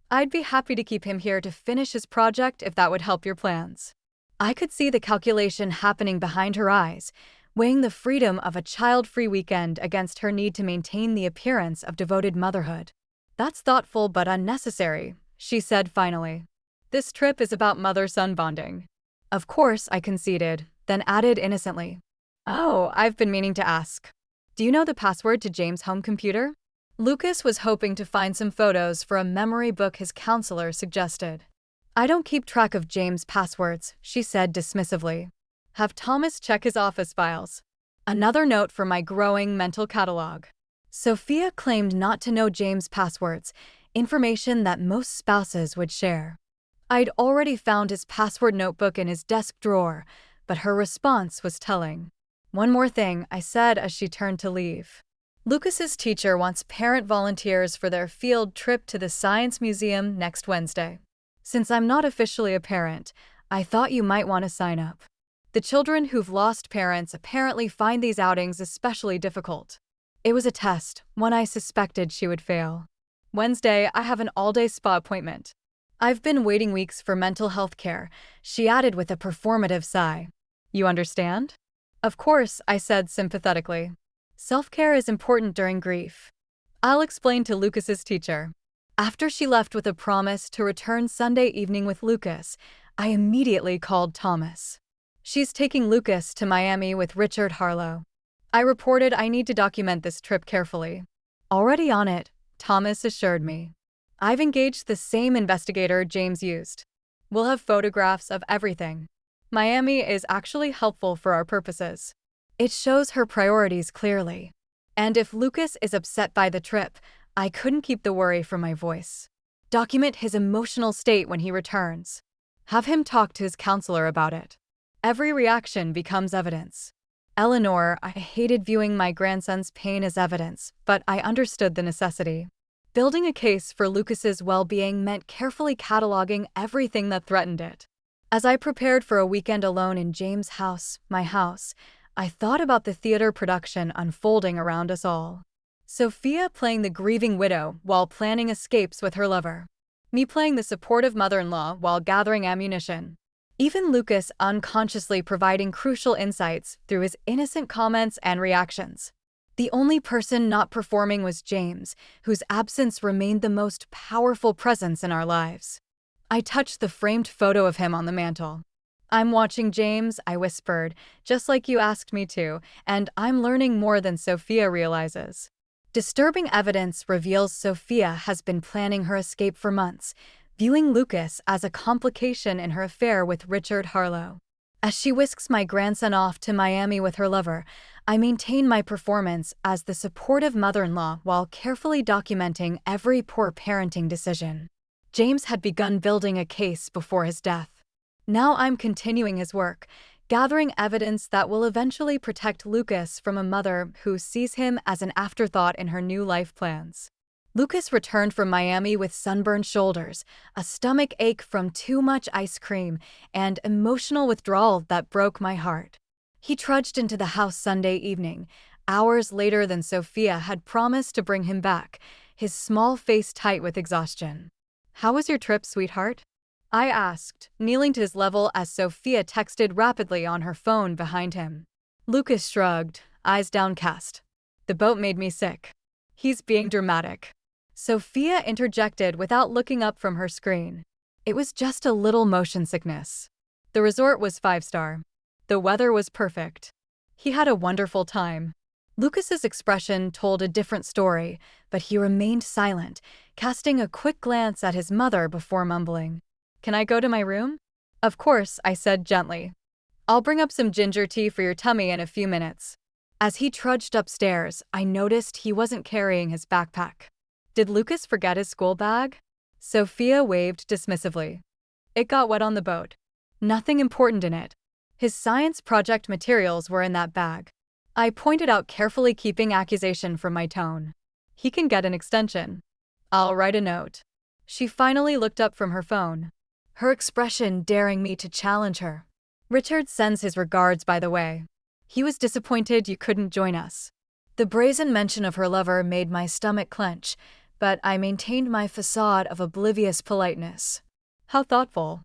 I'd be happy to keep him here to finish his project if that would help your plans. I could see the calculation happening behind her eyes, weighing the freedom of a child-free weekend against her need to maintain the appearance of devoted motherhood. That's thoughtful but unnecessary, she said finally. This trip is about mother-son bonding. Of course, I conceded, then added innocently. Oh, I've been meaning to ask. Do you know the password to James' home computer? Lucas was hoping to find some photos for a memory book his counselor suggested. I don't keep track of James' passwords, she said dismissively. Have Thomas check his office files. Another note for my growing mental catalog. Sophia claimed not to know James' passwords, information that most spouses would share. I'd already found his password notebook in his desk drawer, but her response was telling. One more thing, I said as she turned to leave. Lucas's teacher wants parent volunteers for their field trip to the Science Museum next Wednesday. Since I'm not officially a parent, I thought you might want to sign up. The children who've lost parents apparently find these outings especially difficult. It was a test, one I suspected she would fail. Wednesday, I have an all-day spa appointment. I've been waiting weeks for mental health care, she added with a performative sigh. You understand? Of course, I said sympathetically. Self-care is important during grief. I'll explain to Lucas's teacher. After she left with a promise to return Sunday evening with Lucas, I immediately called Thomas. She's taking Lucas to Miami with Richard Harlow. I reported I need to document this trip carefully. Already on it, Thomas assured me. I've engaged the same investigator James used. We'll have photographs of everything. Miami is actually helpful for our purposes. It shows her priorities clearly. And if Lucas is upset by the trip, I couldn't keep the worry from my voice. Document his emotional state when he returns. Have him talk to his counselor about it. Every reaction becomes evidence. Eleanor, I hated viewing my grandson's pain as evidence, but I understood the necessity. Building a case for Lucas's well-being meant carefully cataloging everything that threatened it. As I prepared for a weekend alone in James' house, my house, I thought about the theater production unfolding around us all. Sophia playing the grieving widow while planning escapes with her lover. Me playing the supportive mother-in-law while gathering ammunition. Even Lucas unconsciously providing crucial insights through his innocent comments and reactions. The only person not performing was James, whose absence remained the most powerful presence in our lives. I touched the framed photo of him on the mantel. I'm watching James, I whispered, just like you asked me to, and I'm learning more than Sophia realizes. Disturbing evidence reveals Sophia has been planning her escape for months, viewing Lucas as a complication in her affair with Richard Harlow. As she whisks my grandson off to Miami with her lover, I maintain my performance as the supportive mother-in-law while carefully documenting every poor parenting decision. James had begun building a case before his death. Now I'm continuing his work, gathering evidence that will eventually protect Lucas from a mother who sees him as an afterthought in her new life plans. Lucas returned from Miami with sunburned shoulders, a stomach ache from too much ice cream, and emotional withdrawal that broke my heart. He trudged into the house Sunday evening, hours later than Sophia had promised to bring him back, his small face tight with exhaustion. How was your trip, sweetheart? I asked, kneeling to his level as Sophia texted rapidly on her phone behind him. Lucas shrugged, eyes downcast. The boat made me sick. He's being dramatic. Sophia interjected without looking up from her screen. It was just a little motion sickness. The resort was 5-star. The weather was perfect. He had a wonderful time. Lucas's expression told a different story, but he remained silent, casting a quick glance at his mother before mumbling. Can I go to my room? Of course, I said gently. I'll bring up some ginger tea for your tummy in a few minutes. As he trudged upstairs, I noticed he wasn't carrying his backpack. Did Lucas forget his school bag? Sophia waved dismissively. It got wet on the boat. Nothing important in it. His science project materials were in that bag. I pointed out, carefully keeping accusation from my tone. He can get an extension. I'll write a note. She finally looked up from her phone, her expression daring me to challenge her. Richard sends his regards, by the way. He was disappointed you couldn't join us. The brazen mention of her lover made my stomach clench, but I maintained my facade of oblivious politeness. How thoughtful.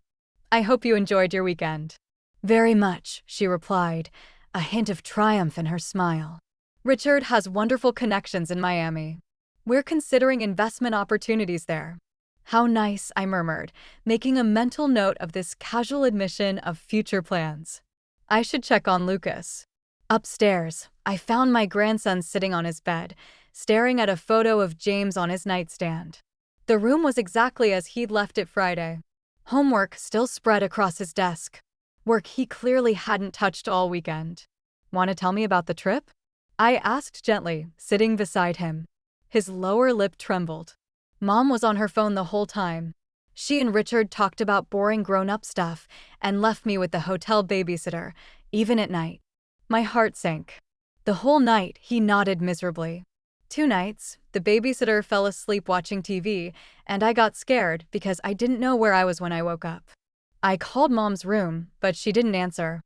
I hope you enjoyed your weekend. Very much, she replied, a hint of triumph in her smile. Richard has wonderful connections in Miami. We're considering investment opportunities there. How nice, I murmured, making a mental note of this casual admission of future plans. I should check on Lucas. Upstairs, I found my grandson sitting on his bed, staring at a photo of James on his nightstand. The room was exactly as he'd left it Friday. Homework still spread across his desk. Work he clearly hadn't touched all weekend. Want to tell me about the trip? I asked gently, sitting beside him. His lower lip trembled. Mom was on her phone the whole time. She and Richard talked about boring grown-up stuff and left me with the hotel babysitter, even at night. My heart sank. The whole night, he nodded miserably. 2 nights, the babysitter fell asleep watching TV, and I got scared because I didn't know where I was when I woke up. I called Mom's room, but she didn't answer.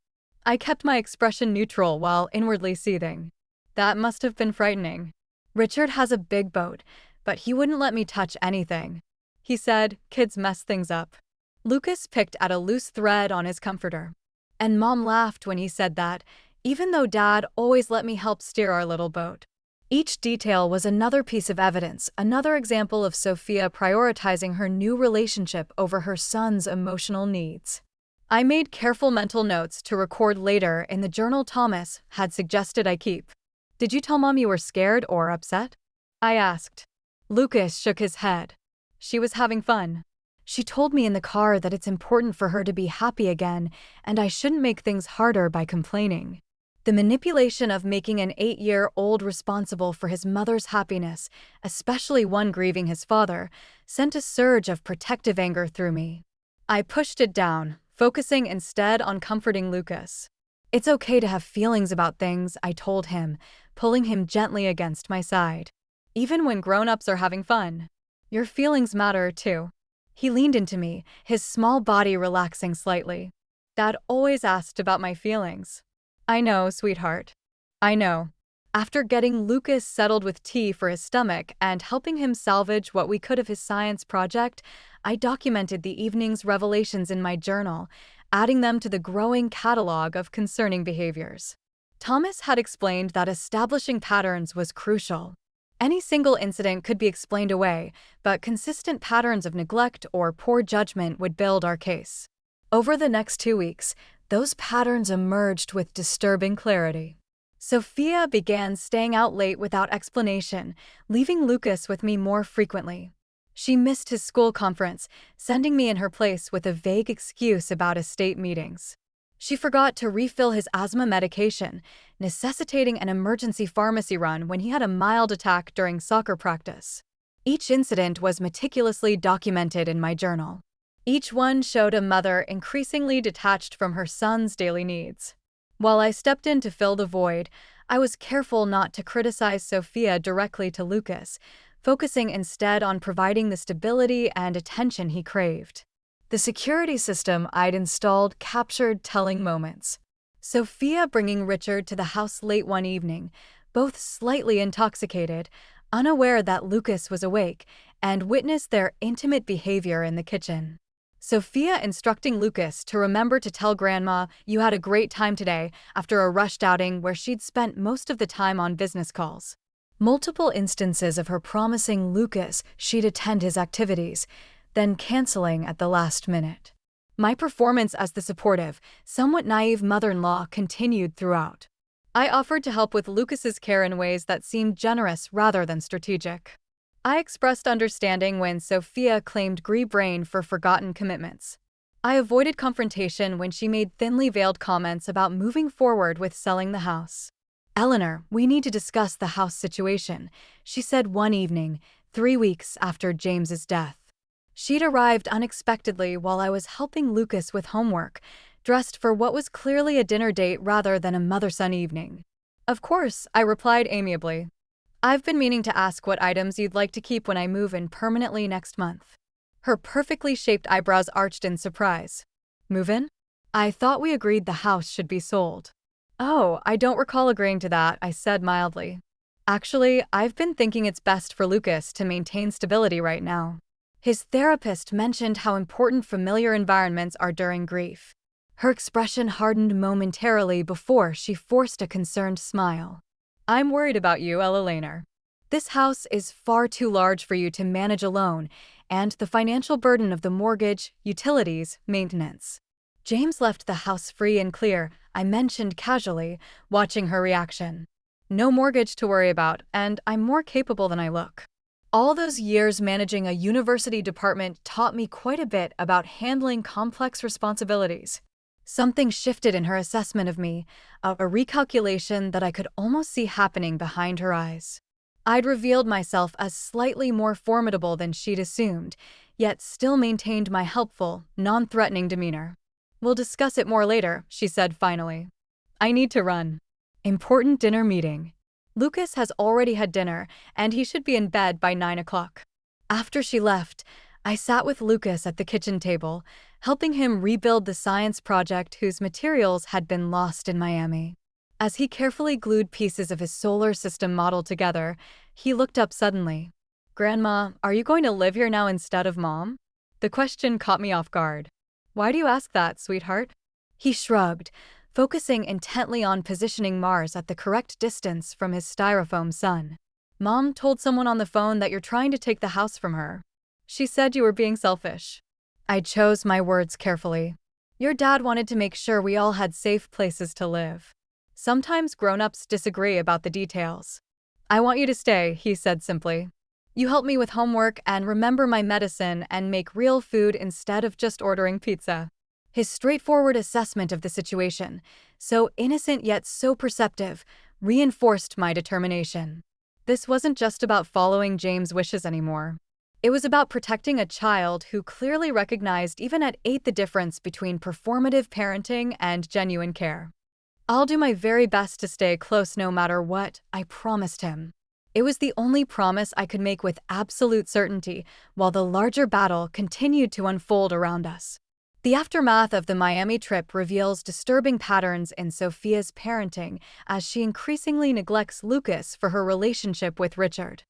I kept my expression neutral while inwardly seething. That must have been frightening. Richard has a big boat, but he wouldn't let me touch anything. He said, kids mess things up. Lucas picked at a loose thread on his comforter. And Mom laughed when he said that, even though Dad always let me help steer our little boat. Each detail was another piece of evidence, another example of Sophia prioritizing her new relationship over her son's emotional needs. I made careful mental notes to record later in the journal Thomas had suggested I keep. Did you tell Mom you were scared or upset? I asked. Lucas shook his head. She was having fun. She told me in the car that it's important for her to be happy again, and I shouldn't make things harder by complaining. The manipulation of making an 8-year-old responsible for his mother's happiness, especially one grieving his father, sent a surge of protective anger through me. I pushed it down, focusing instead on comforting Lucas. It's okay to have feelings about things, I told him, pulling him gently against my side. Even when grown-ups are having fun. Your feelings matter, too. He leaned into me, his small body relaxing slightly. Dad always asked about my feelings. I know, sweetheart. I know. After getting Lucas settled with tea for his stomach and helping him salvage what we could of his science project, I documented the evening's revelations in my journal, adding them to the growing catalog of concerning behaviors. Thomas had explained that establishing patterns was crucial. Any single incident could be explained away, but consistent patterns of neglect or poor judgment would build our case. Over the next 2 weeks, those patterns emerged with disturbing clarity. Sophia began staying out late without explanation, leaving Lucas with me more frequently. She missed his school conference, sending me in her place with a vague excuse about estate meetings. She forgot to refill his asthma medication, necessitating an emergency pharmacy run when he had a mild attack during soccer practice. Each incident was meticulously documented in my journal. Each one showed a mother increasingly detached from her son's daily needs. While I stepped in to fill the void, I was careful not to criticize Sophia directly to Lucas, focusing instead on providing the stability and attention he craved. The security system I'd installed captured telling moments. Sophia bringing Richard to the house late one evening, both slightly intoxicated, unaware that Lucas was awake, and witnessed their intimate behavior in the kitchen. Sophia instructing Lucas to remember to tell Grandma you had a great time today after a rushed outing where she'd spent most of the time on business calls. Multiple instances of her promising Lucas she'd attend his activities, then canceling at the last minute. My performance as the supportive, somewhat naive mother-in-law continued throughout. I offered to help with Lucas's care in ways that seemed generous rather than strategic. I expressed understanding when Sophia claimed brain for forgotten commitments. I avoided confrontation when she made thinly veiled comments about moving forward with selling the house. Eleanor, we need to discuss the house situation, she said one evening, 3 weeks after James's death. She'd arrived unexpectedly while I was helping Lucas with homework, dressed for what was clearly a dinner date rather than a mother-son evening. Of course, I replied amiably. I've been meaning to ask what items you'd like to keep when I move in permanently next month. Her perfectly shaped eyebrows arched in surprise. Move in? I thought we agreed the house should be sold. Oh, I don't recall agreeing to that, I said mildly. Actually, I've been thinking it's best for Lucas to maintain stability right now. His therapist mentioned how important familiar environments are during grief. Her expression hardened momentarily before she forced a concerned smile. I'm worried about you, Ella. This house is far too large for you to manage alone, and the financial burden of the mortgage, utilities, maintenance. James left the house free and clear, I mentioned casually, watching her reaction. No mortgage to worry about, and I'm more capable than I look. All those years managing a university department taught me quite a bit about handling complex responsibilities. Something shifted in her assessment of me, a recalculation that I could almost see happening behind her eyes. I'd revealed myself as slightly more formidable than she'd assumed, yet still maintained my helpful, non-threatening demeanor. We'll discuss it more later, she said finally. I need to run. Important dinner meeting. Lucas has already had dinner, and he should be in bed by 9 o'clock. After she left, I sat with Lucas at the kitchen table, helping him rebuild the science project whose materials had been lost in Miami. As he carefully glued pieces of his solar system model together, he looked up suddenly. Grandma, are you going to live here now instead of Mom? The question caught me off guard. Why do you ask that, sweetheart? He shrugged, focusing intently on positioning Mars at the correct distance from his styrofoam sun. Mom told someone on the phone that you're trying to take the house from her. She said you were being selfish. I chose my words carefully. Your dad wanted to make sure we all had safe places to live. Sometimes grown-ups disagree about the details. I want you to stay, he said simply. You help me with homework and remember my medicine and make real food instead of just ordering pizza. His straightforward assessment of the situation, so innocent yet so perceptive, reinforced my determination. This wasn't just about following James' wishes anymore. It was about protecting a child who clearly recognized even at 8 the difference between performative parenting and genuine care. I'll do my very best to stay close no matter what, I promised him. It was the only promise I could make with absolute certainty while the larger battle continued to unfold around us. The aftermath of the Miami trip reveals disturbing patterns in Sophia's parenting as she increasingly neglects Lucas for her relationship with Richard.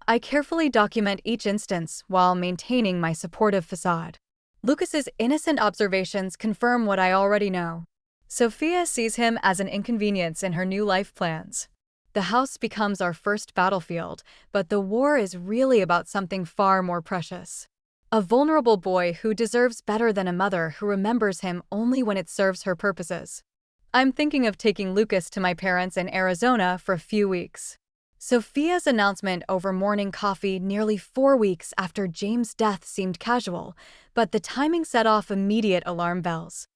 I carefully document each instance while maintaining my supportive facade. Lucas's innocent observations confirm what I already know. Sophia sees him as an inconvenience in her new life plans. The house becomes our first battlefield, but the war is really about something far more precious. A vulnerable boy who deserves better than a mother who remembers him only when it serves her purposes. I'm thinking of taking Lucas to my parents in Arizona for a few weeks. Sophia's announcement over morning coffee nearly 4 weeks after James' death seemed casual, but the timing set off immediate alarm bells.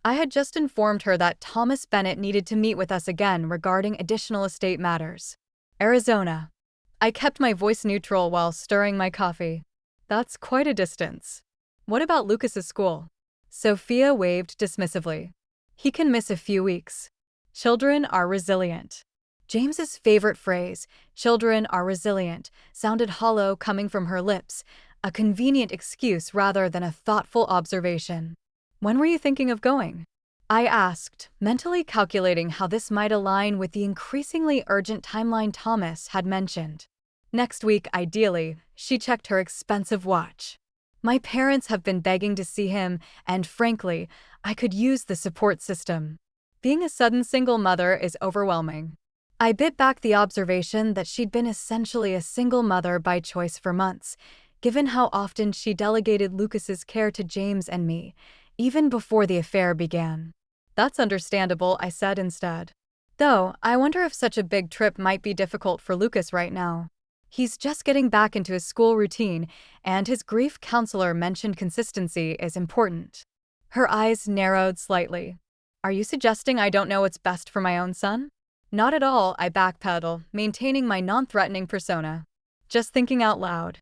I had just informed her that Thomas Bennett needed to meet with us again regarding additional estate matters. Arizona. I kept my voice neutral while stirring my coffee. That's quite a distance. What about Lucas's school? Sophia waved dismissively. He can miss a few weeks. Children are resilient. James's favorite phrase, children are resilient, sounded hollow coming from her lips, a convenient excuse rather than a thoughtful observation. When were you thinking of going? I asked, mentally calculating how this might align with the increasingly urgent timeline Thomas had mentioned. Next week, ideally, she checked her expensive watch. My parents have been begging to see him, and frankly, I could use the support system. Being a sudden single mother is overwhelming. I bit back the observation that she'd been essentially a single mother by choice for months, given how often she delegated Lucas's care to James and me, even before the affair began. That's understandable, I said instead. Though, I wonder if such a big trip might be difficult for Lucas right now. He's just getting back into his school routine, and his grief counselor mentioned consistency is important. Her eyes narrowed slightly. Are you suggesting I don't know what's best for my own son? Not at all, I backpedal, maintaining my non-threatening persona. Just thinking out loud.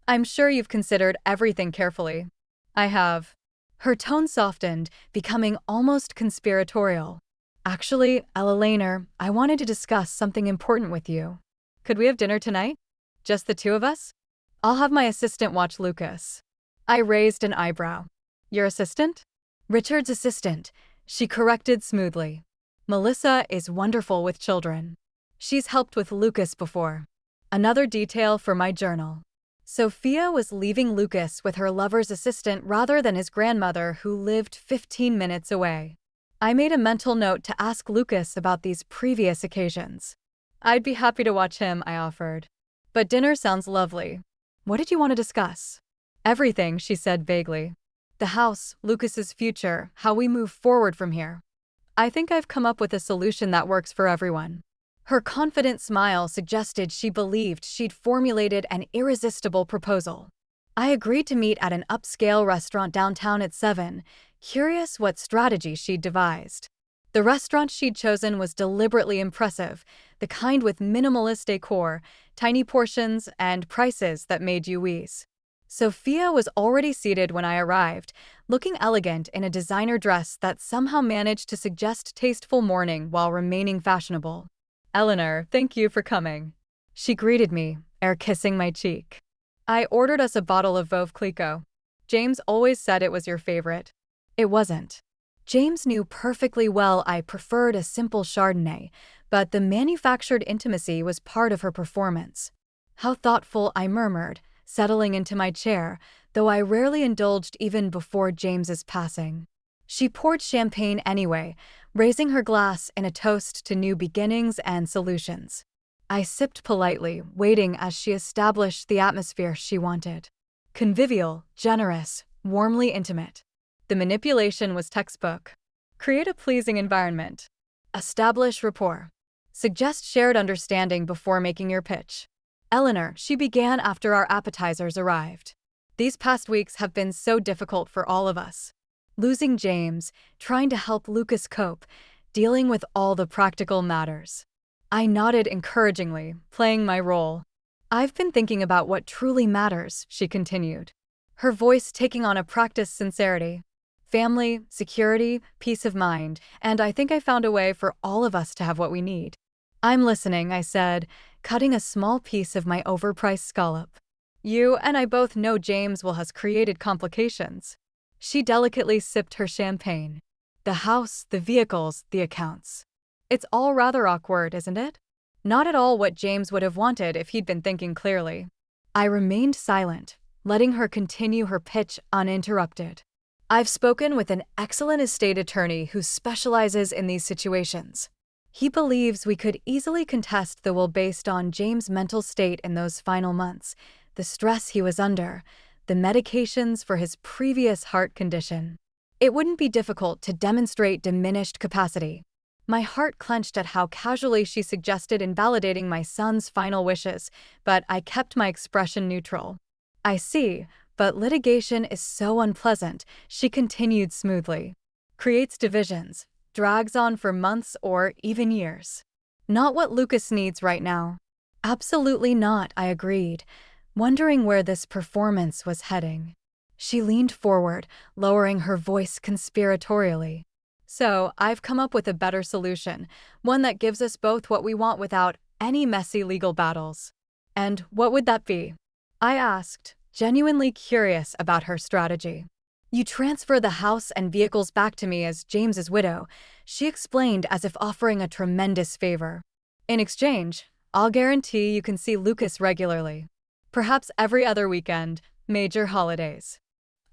I'm sure you've considered everything carefully. I have. Her tone softened, becoming almost conspiratorial. Actually, Ella, I wanted to discuss something important with you. Could we have dinner tonight? Just the two of us? I'll have my assistant watch Lucas. I raised an eyebrow. Your assistant? Richard's assistant, she corrected smoothly. Melissa is wonderful with children. She's helped with Lucas before. Another detail for my journal. Sophia was leaving Lucas with her lover's assistant rather than his grandmother, who lived 15 minutes away. I made a mental note to ask Lucas about these previous occasions. I'd be happy to watch him, I offered. But dinner sounds lovely. What did you want to discuss? Everything, she said vaguely. The house, Lucas's future, how we move forward from here. I think I've come up with a solution that works for everyone. Her confident smile suggested she believed she'd formulated an irresistible proposal. I agreed to meet at an upscale restaurant downtown at 7, curious what strategy she'd devised. The restaurant she'd chosen was deliberately impressive, the kind with minimalist decor, tiny portions, and prices that made you wheeze. Sophia was already seated when I arrived, looking elegant in a designer dress that somehow managed to suggest tasteful mourning while remaining fashionable. "Eleanor, thank you for coming," she greeted me, ere kissing my cheek. "I ordered us a bottle of Veuve Clicquot. James always said it was your favorite." It wasn't. James knew perfectly well I preferred a simple Chardonnay, but the manufactured intimacy was part of her performance. "How thoughtful," I murmured, settling into my chair, though I rarely indulged even before James's passing. She poured champagne anyway, raising her glass in a toast to new beginnings and solutions. I sipped politely, waiting as she established the atmosphere she wanted. Convivial, generous, warmly intimate. The manipulation was textbook. Create a pleasing environment. Establish rapport. Suggest shared understanding before making your pitch. "Eleanor," she began after our appetizers arrived. "These past weeks have been so difficult for all of us. Losing James, trying to help Lucas cope, dealing with all the practical matters." I nodded encouragingly, playing my role. "I've been thinking about what truly matters," she continued, her voice taking on a practiced sincerity. "Family, security, peace of mind, and I think I found a way for all of us to have what we need." "I'm listening," I said, cutting a small piece of my overpriced scallop. "You and I both know James has created complications." She delicately sipped her champagne. "The house, the vehicles, the accounts. It's all rather awkward, isn't it?" Not at all what James would have wanted if he'd been thinking clearly. I remained silent, letting her continue her pitch uninterrupted. "I've spoken with an excellent estate attorney who specializes in these situations. He believes we could easily contest the will based on James' mental state in those final months, the stress he was under, the medications for his previous heart condition. It wouldn't be difficult to demonstrate diminished capacity." My heart clenched at how casually she suggested invalidating my son's final wishes, but I kept my expression neutral. "I see, but litigation is so unpleasant," she continued smoothly. "Creates divisions, drags on for months or even years. Not what Lucas needs right now." "Absolutely not," I agreed, wondering where this performance was heading. She leaned forward, lowering her voice conspiratorially. "So, I've come up with a better solution, one that gives us both what we want without any messy legal battles." "And what would that be?" I asked, genuinely curious about her strategy. "You transfer the house and vehicles back to me as James's widow," she explained as if offering a tremendous favor. "In exchange, I'll guarantee you can see Lucas regularly. Perhaps every other weekend, major holidays.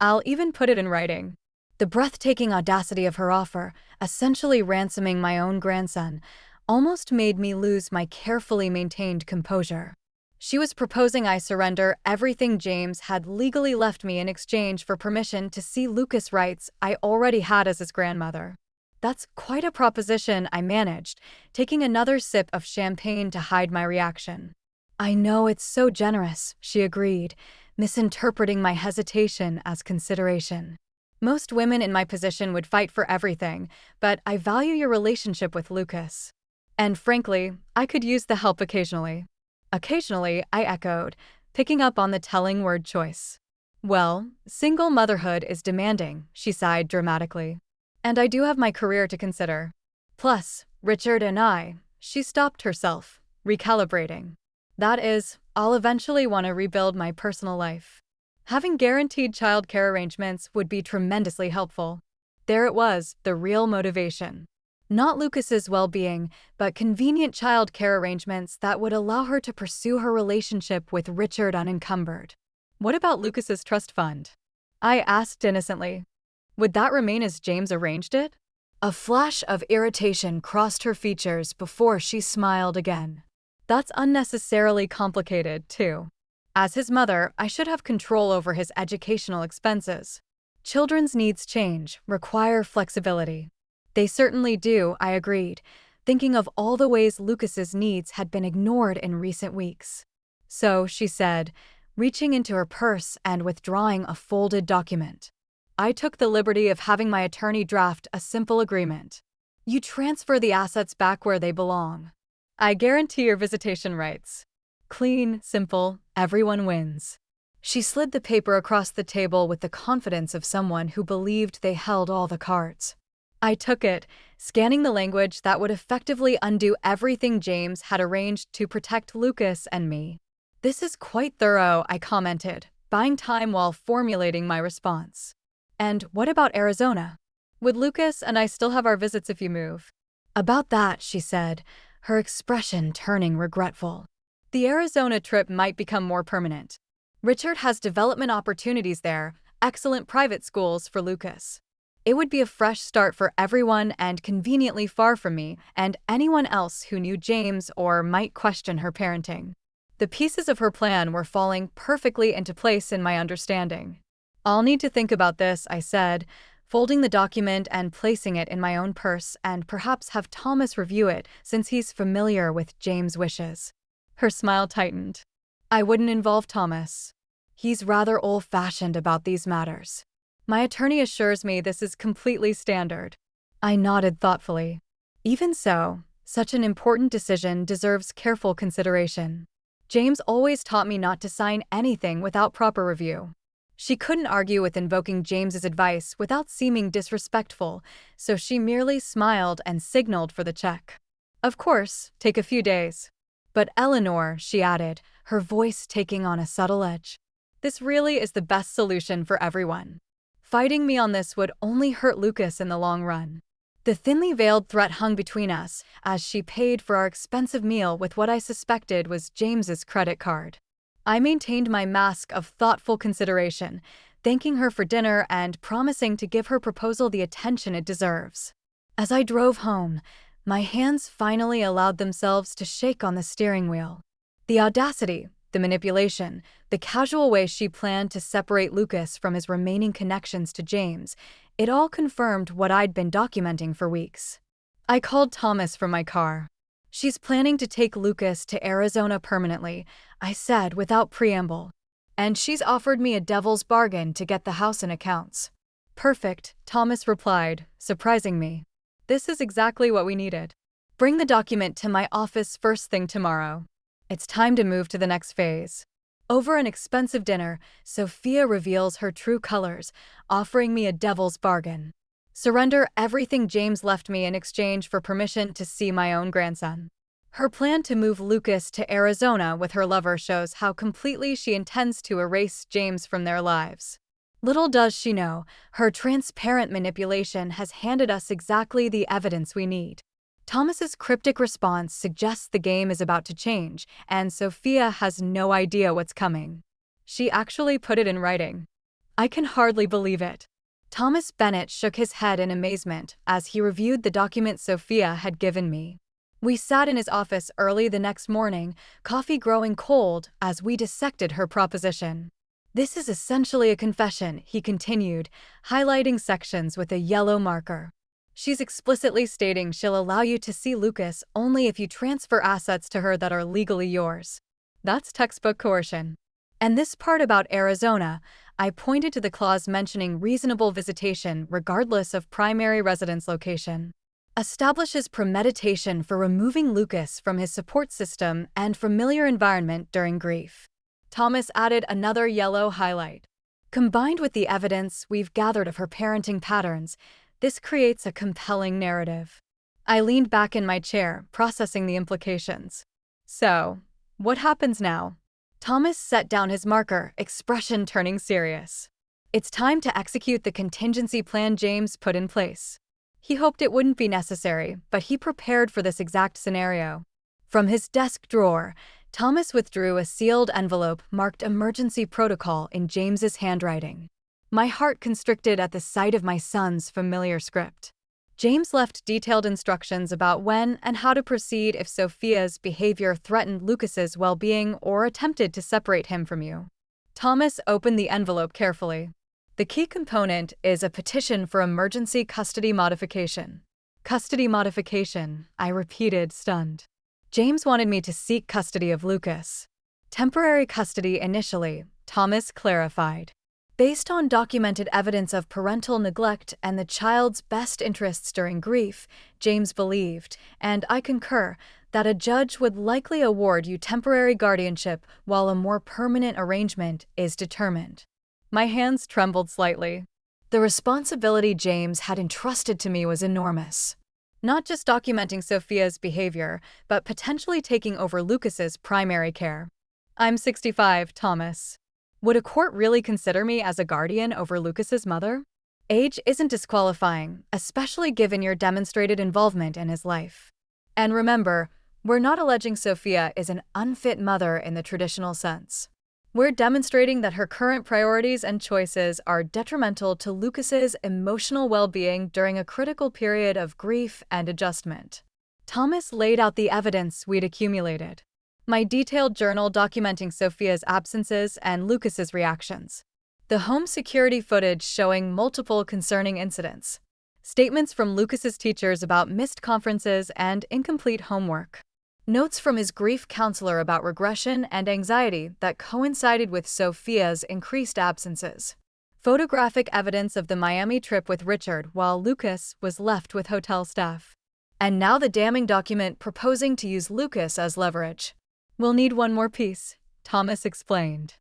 I'll even put it in writing." The breathtaking audacity of her offer, essentially ransoming my own grandson, almost made me lose my carefully maintained composure. She was proposing I surrender everything James had legally left me in exchange for permission to see Lucas' rights I already had as his grandmother. "That's quite a proposition," I managed, taking another sip of champagne to hide my reaction. "I know, it's so generous," she agreed, misinterpreting my hesitation as consideration. "Most women in my position would fight for everything, but I value your relationship with Lucas. And frankly, I could use the help occasionally." "Occasionally," I echoed, picking up on the telling word choice. "Well, single motherhood is demanding," she sighed dramatically. "And I do have my career to consider. Plus, Richard and I," she stopped herself, recalibrating. "That is, I'll eventually want to rebuild my personal life. Having guaranteed childcare arrangements would be tremendously helpful." There it was, the real motivation. Not Lucas's well-being, but convenient child care arrangements that would allow her to pursue her relationship with Richard unencumbered. What about Lucas's trust fund? I asked innocently. Would that remain as James arranged it? A flash of irritation crossed her features before she smiled again. That's unnecessarily complicated, too. As his mother, I should have control over his educational expenses. Children's needs change, require flexibility. They certainly do, I agreed, thinking of all the ways Lucas's needs had been ignored in recent weeks. So, she said, reaching into her purse and withdrawing a folded document. I took the liberty of having my attorney draft a simple agreement. You transfer the assets back where they belong. I guarantee your visitation rights. Clean, simple, everyone wins. She slid the paper across the table with the confidence of someone who believed they held all the cards. I took it, scanning the language that would effectively undo everything James had arranged to protect Lucas and me. This is quite thorough, I commented, buying time while formulating my response. And what about Arizona? Would Lucas and I still have our visits if you move? About that, she said, her expression turning regretful. The Arizona trip might become more permanent. Richard has development opportunities there, excellent private schools for Lucas. It would be a fresh start for everyone and conveniently far from me and anyone else who knew James or might question her parenting. The pieces of her plan were falling perfectly into place in my understanding. I'll need to think about this, I said, folding the document and placing it in my own purse and perhaps have Thomas review it since he's familiar with James' wishes. Her smile tightened. I wouldn't involve Thomas. He's rather old-fashioned about these matters. My attorney assures me this is completely standard. I nodded thoughtfully. Even so, such an important decision deserves careful consideration. James always taught me not to sign anything without proper review. She couldn't argue with invoking James's advice without seeming disrespectful, so she merely smiled and signaled for the check. Of course, take a few days. But Eleanor, she added, her voice taking on a subtle edge. This really is the best solution for everyone. Fighting me on this would only hurt Lucas in the long run. The thinly veiled threat hung between us as she paid for our expensive meal with what I suspected was James's credit card. I maintained my mask of thoughtful consideration, thanking her for dinner and promising to give her proposal the attention it deserves. As I drove home, my hands finally allowed themselves to shake on the steering wheel. The audacity, the manipulation, the casual way she planned to separate Lucas from his remaining connections to James, it all confirmed what I'd been documenting for weeks. I called Thomas from my car. She's planning to take Lucas to Arizona permanently, I said without preamble. And she's offered me a devil's bargain to get the house in accounts. Perfect, Thomas replied, surprising me. This is exactly what we needed. Bring the document to my office first thing tomorrow. It's time to move to the next phase. Over an expensive dinner, Sophia reveals her true colors, offering me a devil's bargain. Surrender everything James left me in exchange for permission to see my own grandson. Her plan to move Lucas to Arizona with her lover shows how completely she intends to erase James from their lives. Little does she know, her transparent manipulation has handed us exactly the evidence we need. Thomas's cryptic response suggests the game is about to change, and Sophia has no idea what's coming. She actually put it in writing. I can hardly believe it. Thomas Bennett shook his head in amazement as he reviewed the document Sophia had given me. We sat in his office early the next morning, coffee growing cold as we dissected her proposition. This is essentially a confession, he continued, highlighting sections with a yellow marker. She's explicitly stating she'll allow you to see Lucas only if you transfer assets to her that are legally yours. That's textbook coercion. And this part about Arizona, I pointed to the clause mentioning reasonable visitation regardless of primary residence location, establishes premeditation for removing Lucas from his support system and familiar environment during grief. Thomas added another yellow highlight. Combined with the evidence we've gathered of her parenting patterns, this creates a compelling narrative. I leaned back in my chair, processing the implications. So, what happens now? Thomas set down his marker, expression turning serious. It's time to execute the contingency plan James put in place. He hoped it wouldn't be necessary, but he prepared for this exact scenario. From his desk drawer, Thomas withdrew a sealed envelope marked Emergency Protocol in James's handwriting. My heart constricted at the sight of my son's familiar script. James left detailed instructions about when and how to proceed if Sophia's behavior threatened Lucas's well-being or attempted to separate him from you. Thomas opened the envelope carefully. The key component is a petition for emergency custody modification. Custody modification, I repeated, stunned. James wanted me to seek custody of Lucas. Temporary custody initially, Thomas clarified. Based on documented evidence of parental neglect and the child's best interests during grief, James believed, and I concur, that a judge would likely award you temporary guardianship while a more permanent arrangement is determined. My hands trembled slightly. The responsibility James had entrusted to me was enormous. Not just documenting Sophia's behavior, but potentially taking over Lucas's primary care. I'm 65, Thomas. Would a court really consider me as a guardian over Lucas's mother? Age isn't disqualifying, especially given your demonstrated involvement in his life. And remember, we're not alleging Sophia is an unfit mother in the traditional sense. We're demonstrating that her current priorities and choices are detrimental to Lucas's emotional well-being during a critical period of grief and adjustment. Thomas laid out the evidence we'd accumulated. My detailed journal documenting Sophia's absences and Lucas's reactions. The home security footage showing multiple concerning incidents. Statements from Lucas's teachers about missed conferences and incomplete homework. Notes from his grief counselor about regression and anxiety that coincided with Sophia's increased absences. Photographic evidence of the Miami trip with Richard while Lucas was left with hotel staff. And now the damning document proposing to use Lucas as leverage. We'll need one more piece, Thomas explained.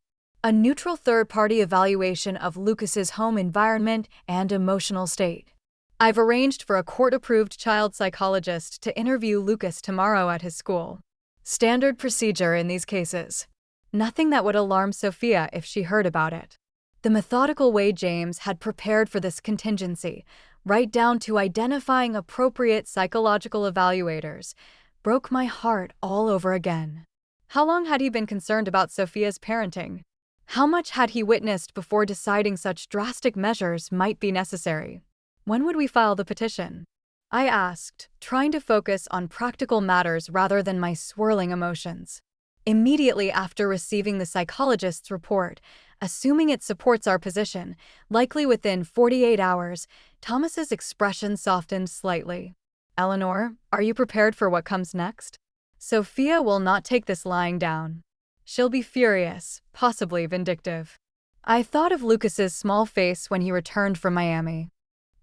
A neutral third-party evaluation of Lucas's home environment and emotional state. I've arranged for a court-approved child psychologist to interview Lucas tomorrow at his school. Standard procedure in these cases. Nothing that would alarm Sophia if she heard about it. The methodical way James had prepared for this contingency, right down to identifying appropriate psychological evaluators, broke my heart all over again. How long had he been concerned about Sophia's parenting? How much had he witnessed before deciding such drastic measures might be necessary? When would we file the petition? I asked, trying to focus on practical matters rather than my swirling emotions. Immediately after receiving the psychologist's report, assuming it supports our position, likely within 48 hours, Thomas's expression softened slightly. Eleanor, are you prepared for what comes next? Sophia will not take this lying down. She'll be furious, possibly vindictive. I thought of Lucas's small face when he returned from Miami.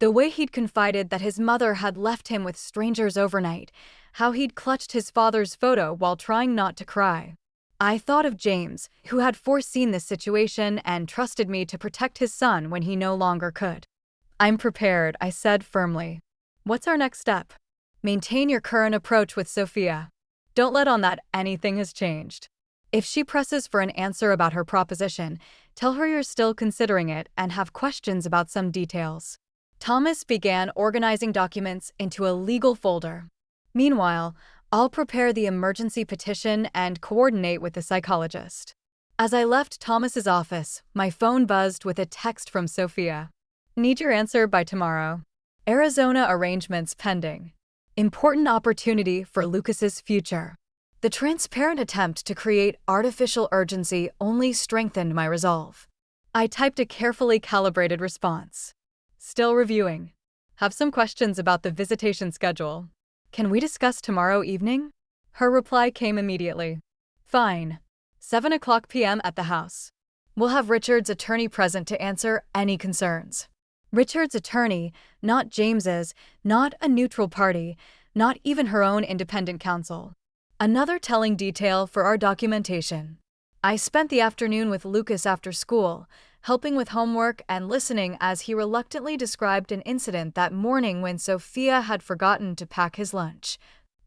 The way he'd confided that his mother had left him with strangers overnight, how he'd clutched his father's photo while trying not to cry. I thought of James, who had foreseen this situation and trusted me to protect his son when he no longer could. I'm prepared, I said firmly. What's our next step? Maintain your current approach with Sophia. Don't let on that anything has changed. If she presses for an answer about her proposition, tell her you're still considering it and have questions about some details. Thomas began organizing documents into a legal folder. Meanwhile, I'll prepare the emergency petition and coordinate with the psychologist. As I left Thomas's office, my phone buzzed with a text from Sophia. Need your answer by tomorrow. Arizona arrangements pending. Important opportunity for Lucas's future. The transparent attempt to create artificial urgency only strengthened my resolve. I typed a carefully calibrated response. Still reviewing. Have some questions about the visitation schedule. Can we discuss tomorrow evening? Her reply came immediately. Fine. 7:00 p.m. at the house. We'll have Richard's attorney present to answer any concerns. Richard's attorney, not James's, not a neutral party, not even her own independent counsel. Another telling detail for our documentation. I spent the afternoon with Lucas after school, helping with homework and listening as he reluctantly described an incident that morning when Sophia had forgotten to pack his lunch,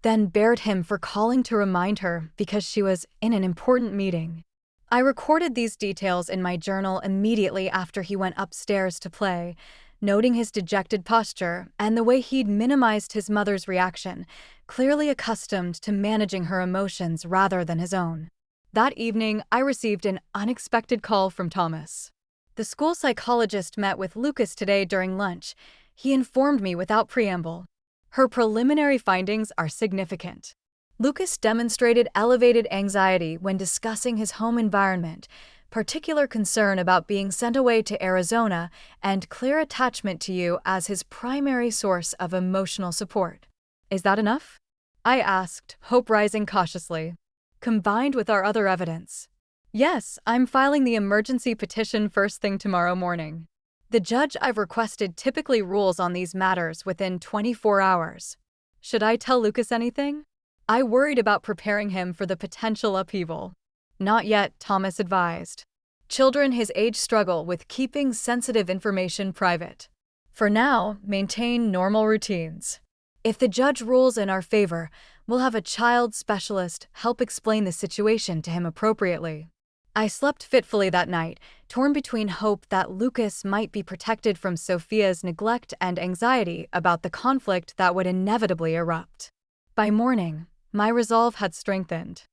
then bared him for calling to remind her because she was in an important meeting. I recorded these details in my journal immediately after he went upstairs to play, Noting his dejected posture and the way he'd minimized his mother's reaction, clearly accustomed to managing her emotions rather than his own. That evening, I received an unexpected call from Thomas. The school psychologist met with Lucas today during lunch. He informed me without preamble. Her preliminary findings are significant. Lucas demonstrated elevated anxiety when discussing his home environment, particular concern about being sent away to Arizona, and clear attachment to you as his primary source of emotional support. Is that enough? I asked, hope rising cautiously. Combined with our other evidence. Yes, I'm filing the emergency petition first thing tomorrow morning. The judge I've requested typically rules on these matters within 24 hours. Should I tell Lucas anything? I worried about preparing him for the potential upheaval. Not yet, Thomas advised. Children his age struggle with keeping sensitive information private. For now, maintain normal routines. If the judge rules in our favor, we'll have a child specialist help explain the situation to him appropriately. I slept fitfully that night, torn between hope that Lucas might be protected from Sophia's neglect and anxiety about the conflict that would inevitably erupt. By morning, my resolve had strengthened.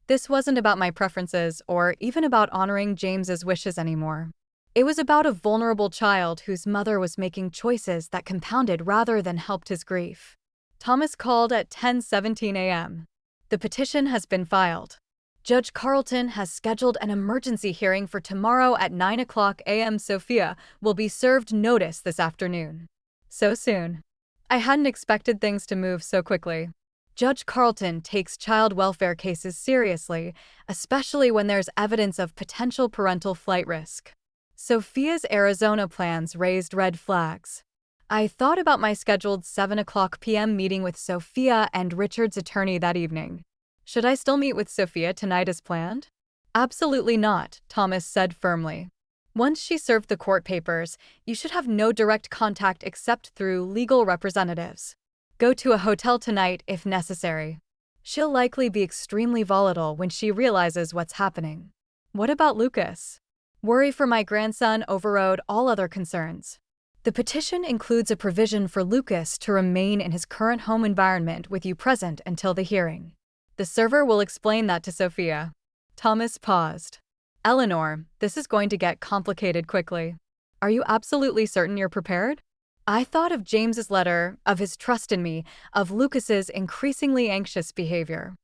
This wasn't about my preferences or even about honoring James's wishes anymore. It was about a vulnerable child whose mother was making choices that compounded rather than helped his grief. Thomas called at 10:17 a.m. The petition has been filed. Judge Carlton has scheduled an emergency hearing for tomorrow at 9 a.m. Sophia will be served notice this afternoon. So soon. I hadn't expected things to move so quickly. Judge Carlton takes child welfare cases seriously, especially when there's evidence of potential parental flight risk. Sophia's Arizona plans raised red flags. I thought about my scheduled 7 p.m. meeting with Sophia and Richard's attorney that evening. Should I still meet with Sophia tonight as planned? Absolutely not, Thomas said firmly. Once she served the court papers, you should have no direct contact except through legal representatives. Go to a hotel tonight if necessary. She'll likely be extremely volatile when she realizes what's happening. What about Lucas? Worry for my grandson overrode all other concerns. The petition includes a provision for Lucas to remain in his current home environment with you present until the hearing. The server will explain that to Sophia. Thomas paused. Eleanor, this is going to get complicated quickly. Are you absolutely certain you're prepared? I thought of James's letter, of his trust in me, of Lucas's increasingly anxious behavior.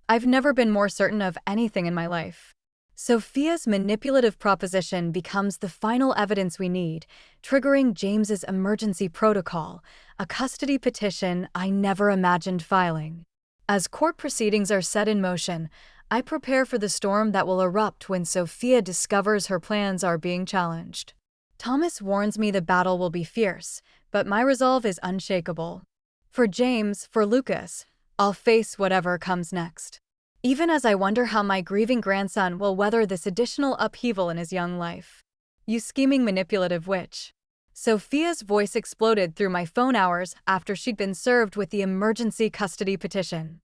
I've never been more certain of anything in my life. Sophia's manipulative proposition becomes the final evidence we need, triggering James's emergency protocol, a custody petition I never imagined filing. As court proceedings are set in motion, I prepare for the storm that will erupt when Sophia discovers her plans are being challenged. Thomas warns me the battle will be fierce, but my resolve is unshakable. For James, for Lucas, I'll face whatever comes next. Even as I wonder how my grieving grandson will weather this additional upheaval in his young life. You scheming manipulative witch. Sophia's voice exploded through my phone hours after she'd been served with the emergency custody petition.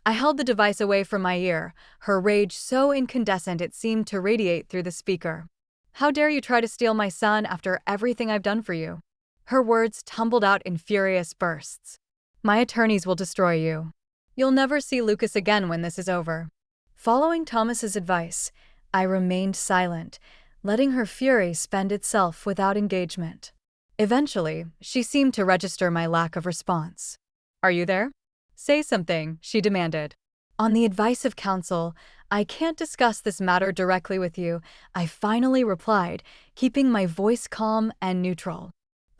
I held the device away from my ear, her rage so incandescent it seemed to radiate through the speaker. How dare you try to steal my son after everything I've done for you? Her words tumbled out in furious bursts. My attorneys will destroy you. You'll never see Lucas again when this is over. Following Thomas's advice, I remained silent, letting her fury spend itself without engagement. Eventually, she seemed to register my lack of response. Are you there? Say something, she demanded. On the advice of counsel, I can't discuss this matter directly with you, I finally replied, keeping my voice calm and neutral.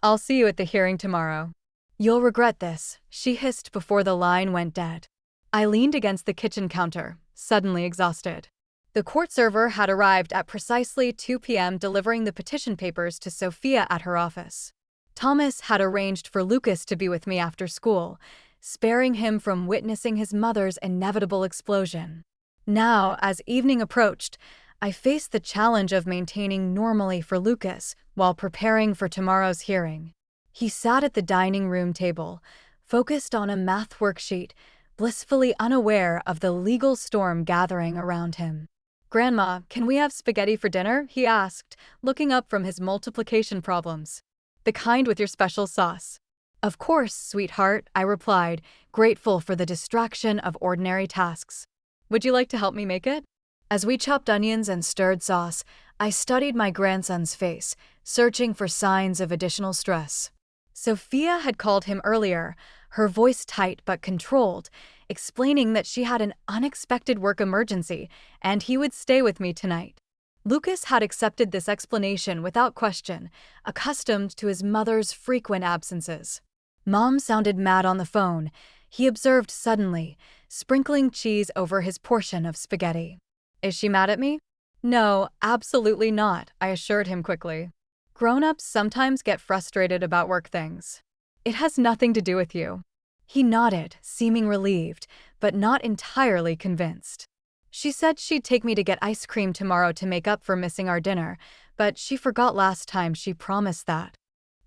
I'll see you at the hearing tomorrow. You'll regret this, she hissed before the line went dead. I leaned against the kitchen counter, suddenly exhausted. The court server had arrived at precisely 2 p.m. delivering the petition papers to Sophia at her office. Thomas had arranged for Lucas to be with me after school, sparing him from witnessing his mother's inevitable explosion. Now, as evening approached, I faced the challenge of maintaining normally for Lucas while preparing for tomorrow's hearing. He sat at the dining room table, focused on a math worksheet, blissfully unaware of the legal storm gathering around him. Grandma, can we have spaghetti for dinner? He asked, looking up from his multiplication problems. The kind with your special sauce. Of course, sweetheart, I replied, grateful for the distraction of ordinary tasks. Would you like to help me make it? As we chopped onions and stirred sauce, I studied my grandson's face, searching for signs of additional stress. Sophia had called him earlier, her voice tight but controlled, explaining that she had an unexpected work emergency and he would stay with me tonight. Lucas had accepted this explanation without question, accustomed to his mother's frequent absences. Mom sounded mad on the phone, he observed suddenly, sprinkling cheese over his portion of spaghetti. Is she mad at me? No, absolutely not, I assured him quickly. Grown-ups sometimes get frustrated about work things. It has nothing to do with you. He nodded, seeming relieved, but not entirely convinced. She said she'd take me to get ice cream tomorrow to make up for missing our dinner, but she forgot last time she promised that.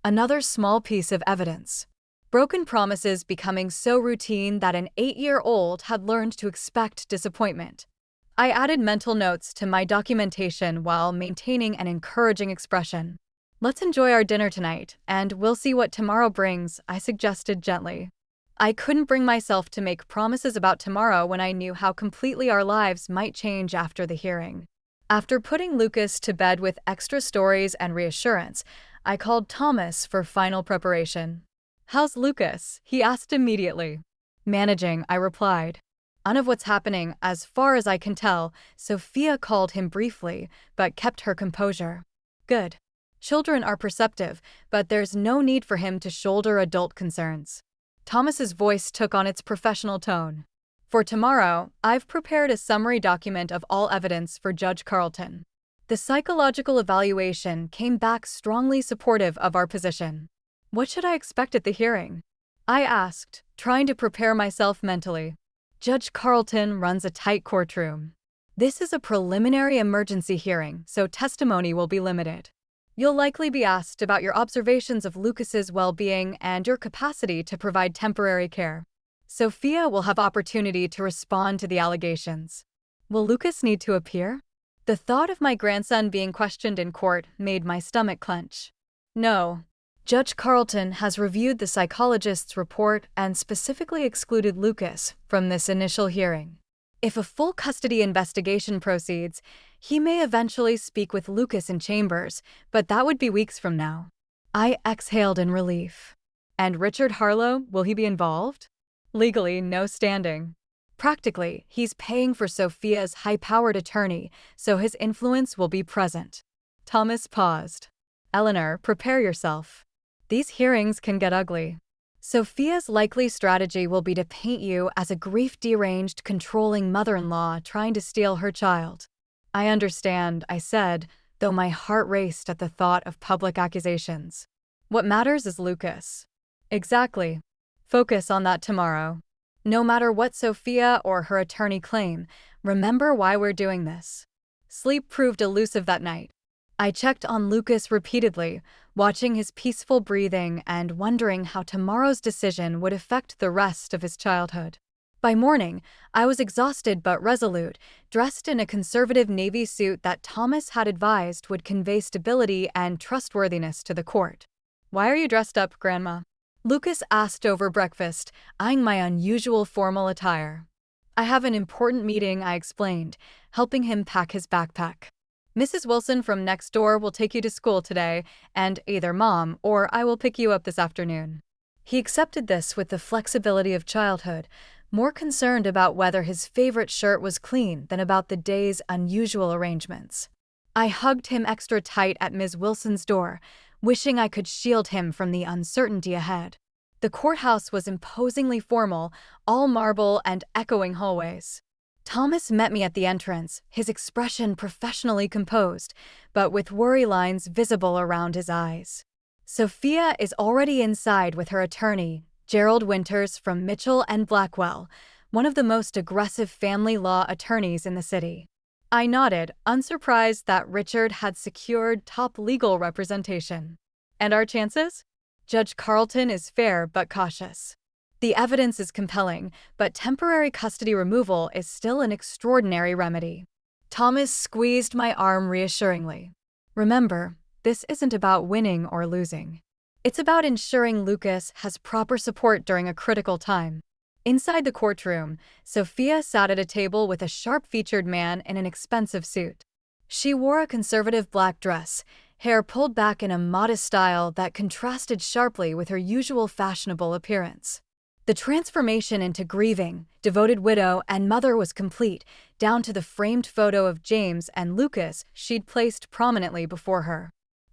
Another small piece of evidence. Broken promises becoming so routine that an 8-year-old had learned to expect disappointment. I added mental notes to my documentation while maintaining an encouraging expression. Let's enjoy our dinner tonight, and we'll see what tomorrow brings, I suggested gently. I couldn't bring myself to make promises about tomorrow when I knew how completely our lives might change after the hearing. After putting Lucas to bed with extra stories and reassurance, I called Thomas for final preparation. How's Lucas? He asked immediately. Managing, I replied. None of what's happening, as far as I can tell, Sophia called him briefly, but kept her composure. Good. Children are perceptive, but there's no need for him to shoulder adult concerns. Thomas's voice took on its professional tone. For tomorrow, I've prepared a summary document of all evidence for Judge Carlton. The psychological evaluation came back strongly supportive of our position. What should I expect at the hearing? I asked, trying to prepare myself mentally. Judge Carlton runs a tight courtroom. This is a preliminary emergency hearing, so testimony will be limited. You'll likely be asked about your observations of Lucas's well-being and your capacity to provide temporary care. Sophia will have opportunity to respond to the allegations. Will Lucas need to appear? The thought of my grandson being questioned in court made my stomach clench. No. Judge Carlton has reviewed the psychologist's report and specifically excluded Lucas from this initial hearing. If a full custody investigation proceeds, he may eventually speak with Lucas in chambers, but that would be weeks from now. I exhaled in relief. And Richard Harlow, will he be involved? Legally, no standing. Practically, he's paying for Sophia's high-powered attorney, so his influence will be present. Thomas paused. Eleanor, prepare yourself. These hearings can get ugly. Sophia's likely strategy will be to paint you as a grief-deranged, controlling mother-in-law trying to steal her child. I understand, I said, though my heart raced at the thought of public accusations. What matters is Lucas. Exactly. Focus on that tomorrow. No matter what Sophia or her attorney claim, remember why we're doing this. Sleep proved elusive that night. I checked on Lucas repeatedly, watching his peaceful breathing and wondering how tomorrow's decision would affect the rest of his childhood. By morning, I was exhausted but resolute, dressed in a conservative navy suit that Thomas had advised would convey stability and trustworthiness to the court. Why are you dressed up, Grandma? Lucas asked over breakfast, eyeing my unusual formal attire. I have an important meeting, I explained, helping him pack his backpack. Mrs. Wilson from next door will take you to school today, and either Mom or I will pick you up this afternoon. He accepted this with the flexibility of childhood, more concerned about whether his favorite shirt was clean than about the day's unusual arrangements. I hugged him extra tight at Ms. Wilson's door, wishing I could shield him from the uncertainty ahead. The courthouse was imposingly formal, all marble and echoing hallways. Thomas met me at the entrance, his expression professionally composed, but with worry lines visible around his eyes. Sophia is already inside with her attorney, Gerald Winters from Mitchell and Blackwell, one of the most aggressive family law attorneys in the city. I nodded, unsurprised that Richard had secured top legal representation. And our chances? Judge Carlton is fair but cautious. The evidence is compelling, but temporary custody removal is still an extraordinary remedy. Thomas squeezed my arm reassuringly. Remember, this isn't about winning or losing. It's about ensuring Lucas has proper support during a critical time. Inside the courtroom, Sophia sat at a table with a sharp-featured man in an expensive suit. She wore a conservative black dress, hair pulled back in a modest style that contrasted sharply with her usual fashionable appearance. The transformation into grieving, devoted widow and mother was complete, down to the framed photo of James and Lucas she'd placed prominently before her.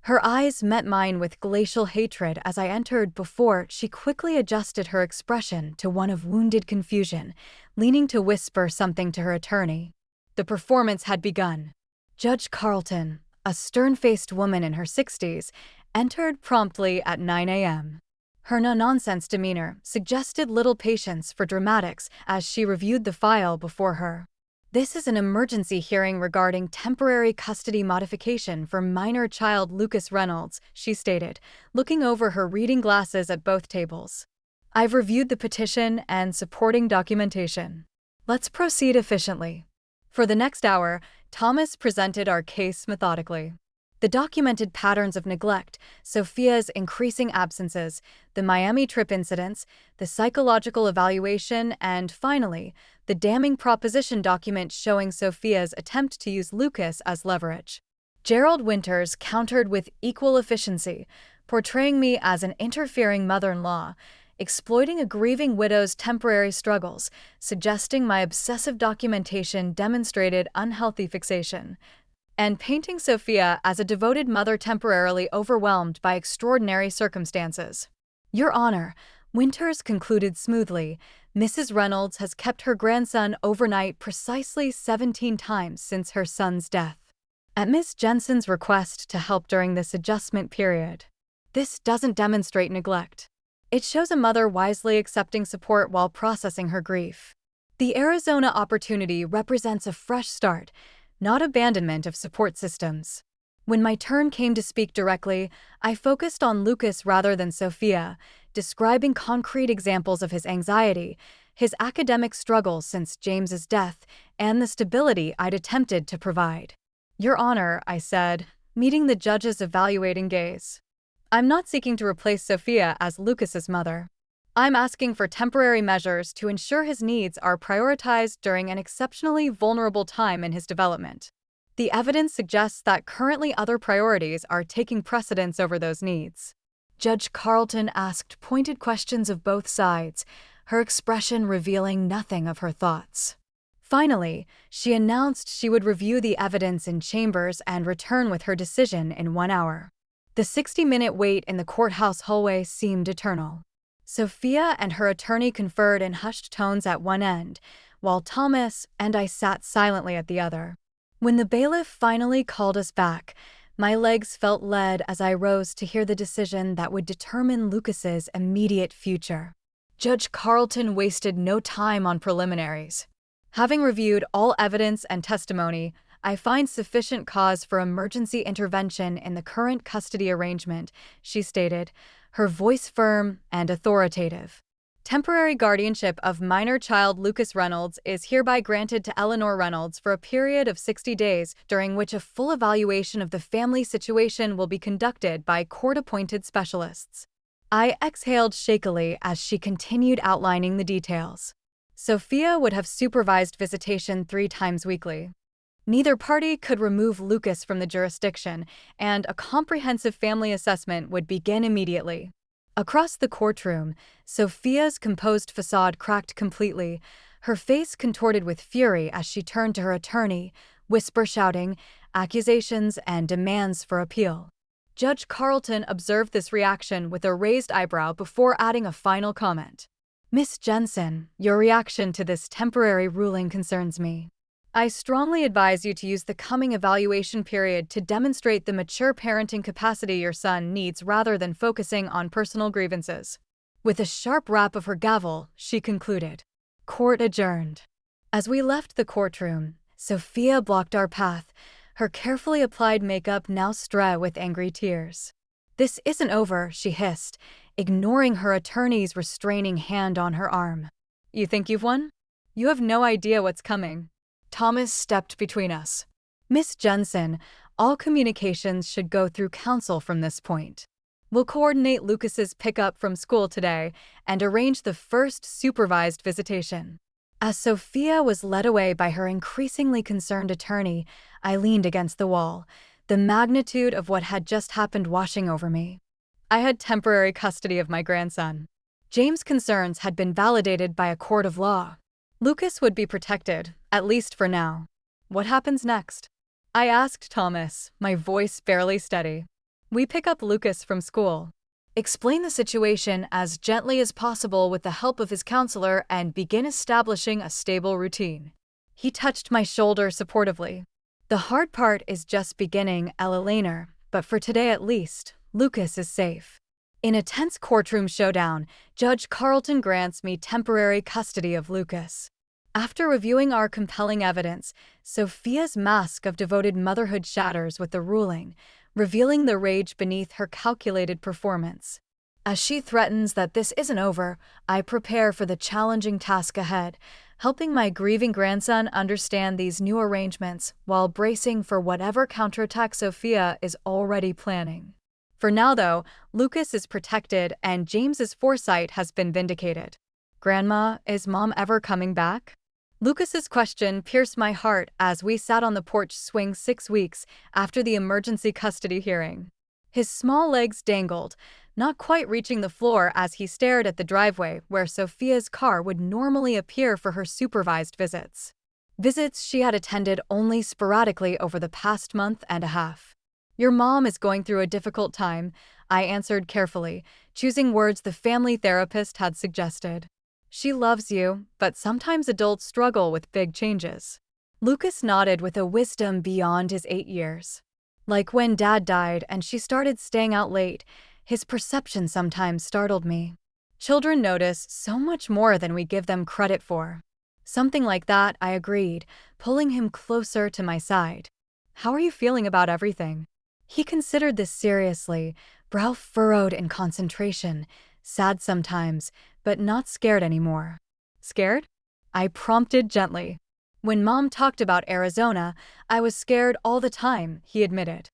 Her eyes met mine with glacial hatred as I entered before she quickly adjusted her expression to one of wounded confusion, leaning to whisper something to her attorney. The performance had begun. Judge Carlton, a stern-faced woman in her 60s, entered promptly at 9 a.m. Her no-nonsense demeanor suggested little patience for dramatics as she reviewed the file before her. "This is an emergency hearing regarding temporary custody modification for minor child Lucas Reynolds," she stated, looking over her reading glasses at both tables. "I've reviewed the petition and supporting documentation. Let's proceed efficiently." For the next hour, Thomas presented our case methodically. The documented patterns of neglect, Sophia's increasing absences, the Miami trip incidents, the psychological evaluation, and finally, the damning proposition document showing Sophia's attempt to use Lucas as leverage. Gerald Winters countered with equal efficiency, portraying me as an interfering mother-in-law, exploiting a grieving widow's temporary struggles, suggesting my obsessive documentation demonstrated unhealthy fixation, and painting Sophia as a devoted mother temporarily overwhelmed by extraordinary circumstances. "Your Honor," Winters concluded smoothly, "Mrs. Reynolds has kept her grandson overnight precisely 17 times since her son's death, at Ms. Jensen's request to help during this adjustment period. This doesn't demonstrate neglect. It shows a mother wisely accepting support while processing her grief. The Arizona opportunity represents a fresh start, not abandonment of support systems." When my turn came to speak directly, I focused on Lucas rather than Sophia, describing concrete examples of his anxiety, his academic struggles since James's death, and the stability I'd attempted to provide. "Your Honor," I said, meeting the judge's evaluating gaze, "I'm not seeking to replace Sophia as Lucas's mother. I'm asking for temporary measures to ensure his needs are prioritized during an exceptionally vulnerable time in his development. The evidence suggests that currently other priorities are taking precedence over those needs." Judge Carlton asked pointed questions of both sides, her expression revealing nothing of her thoughts. Finally, she announced she would review the evidence in chambers and return with her decision in 1 hour. The 60-minute wait in the courthouse hallway seemed eternal. Sophia and her attorney conferred in hushed tones at one end, while Thomas and I sat silently at the other. When the bailiff finally called us back, my legs felt lead as I rose to hear the decision that would determine Lucas's immediate future. Judge Carlton wasted no time on preliminaries. "Having reviewed all evidence and testimony, I find sufficient cause for emergency intervention in the current custody arrangement," she stated, her voice firm and authoritative. "Temporary guardianship of minor child Lucas Reynolds is hereby granted to Eleanor Reynolds for a period of 60 days, during which a full evaluation of the family situation will be conducted by court-appointed specialists." I exhaled shakily as she continued outlining the details. Sophia would have supervised visitation 3 times weekly. Neither party could remove Lucas from the jurisdiction, and a comprehensive family assessment would begin immediately. Across the courtroom, Sophia's composed facade cracked completely, her face contorted with fury as she turned to her attorney, whisper shouting accusations and demands for appeal. Judge Carlton observed this reaction with a raised eyebrow before adding a final comment. "Miss Jensen, your reaction to this temporary ruling concerns me. I strongly advise you to use the coming evaluation period to demonstrate the mature parenting capacity your son needs rather than focusing on personal grievances." With a sharp rap of her gavel, she concluded. Court adjourned. As we left the courtroom, Sophia blocked our path, her carefully applied makeup now strewn with angry tears. "This isn't over," she hissed, ignoring her attorney's restraining hand on her arm. "You think you've won? You have no idea what's coming." Thomas stepped between us. "Miss Jensen, all communications should go through counsel from this point. We'll coordinate Lucas's pickup from school today and arrange the first supervised visitation. As Sophia was led away by her increasingly concerned attorney, I leaned against the wall, the magnitude of what had just happened washing over me. I had temporary custody of my grandson. James' concerns had been validated by a court of law. Lucas would be protected, at least for now. What happens next? I asked Thomas, my voice barely steady. We pick up Lucas from school. Explain the situation as gently as possible with the help of his counselor and begin establishing a stable routine. He touched my shoulder supportively. The hard part is just beginning, Ella Laner, but for today at least, Lucas is safe. In a tense courtroom showdown, Judge Carlton grants me temporary custody of Lucas. After reviewing our compelling evidence, Sophia's mask of devoted motherhood shatters with the ruling, revealing the rage beneath her calculated performance. As she threatens that this isn't over, I prepare for the challenging task ahead, helping my grieving grandson understand these new arrangements while bracing for whatever counterattack Sophia is already planning. For now, though, Lucas is protected and James's foresight has been vindicated. Grandma, is Mom ever coming back? Lucas's question pierced my heart as we sat on the porch swing 6 weeks after the emergency custody hearing. His small legs dangled, not quite reaching the floor as he stared at the driveway where Sophia's car would normally appear for her supervised visits. Visits she had attended only sporadically over the past month and a half. Your mom is going through a difficult time, I answered carefully, choosing words the family therapist had suggested. She loves you, but sometimes adults struggle with big changes. Lucas nodded with a wisdom beyond his 8 years. Like when Dad died and she started staying out late, his perception sometimes startled me. Children notice so much more than we give them credit for. Something like that, I agreed, pulling him closer to my side. How are you feeling about everything? He considered this seriously, brow furrowed in concentration, sad sometimes, but not scared anymore. Scared? I prompted gently. When Mom talked about Arizona, I was scared all the time, he admitted.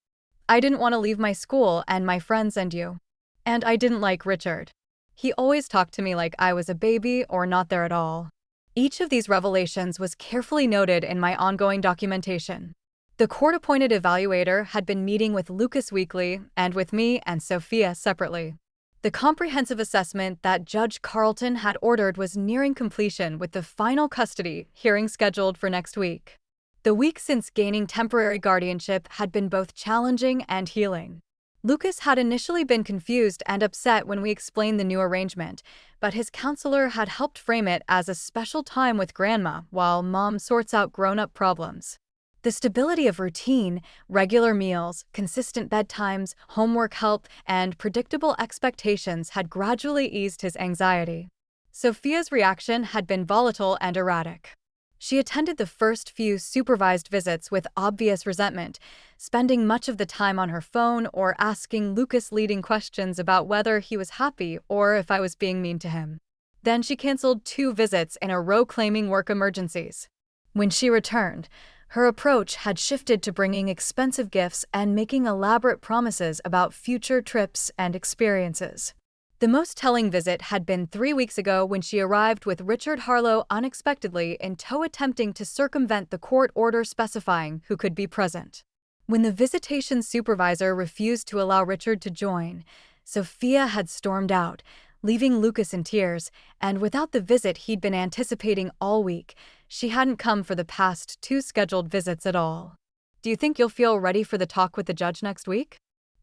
I didn't want to leave my school and my friends and you. And I didn't like Richard. He always talked to me like I was a baby or not there at all. Each of these revelations was carefully noted in my ongoing documentation. The court-appointed evaluator had been meeting with Lucas weekly and with me and Sophia separately. The comprehensive assessment that Judge Carlton had ordered was nearing completion with the final custody hearing scheduled for next week. The week since gaining temporary guardianship had been both challenging and healing. Lucas had initially been confused and upset when we explained the new arrangement, but his counselor had helped frame it as a special time with Grandma while Mom sorts out grown-up problems. The stability of routine, regular meals, consistent bedtimes, homework help, and predictable expectations had gradually eased his anxiety. Sophia's reaction had been volatile and erratic. She attended the first few supervised visits with obvious resentment, spending much of the time on her phone or asking Lucas leading questions about whether he was happy or if I was being mean to him. Then she canceled 2 visits in a row claiming work emergencies. When she returned, her approach had shifted to bringing expensive gifts and making elaborate promises about future trips and experiences. The most telling visit had been 3 weeks ago when she arrived with Richard Harlow unexpectedly in tow, attempting to circumvent the court order specifying who could be present. When the visitation supervisor refused to allow Richard to join, Sophia had stormed out, leaving Lucas in tears, and without the visit he'd been anticipating all week, she hadn't come for the past 2 scheduled visits at all. Do you think you'll feel ready for the talk with the judge next week?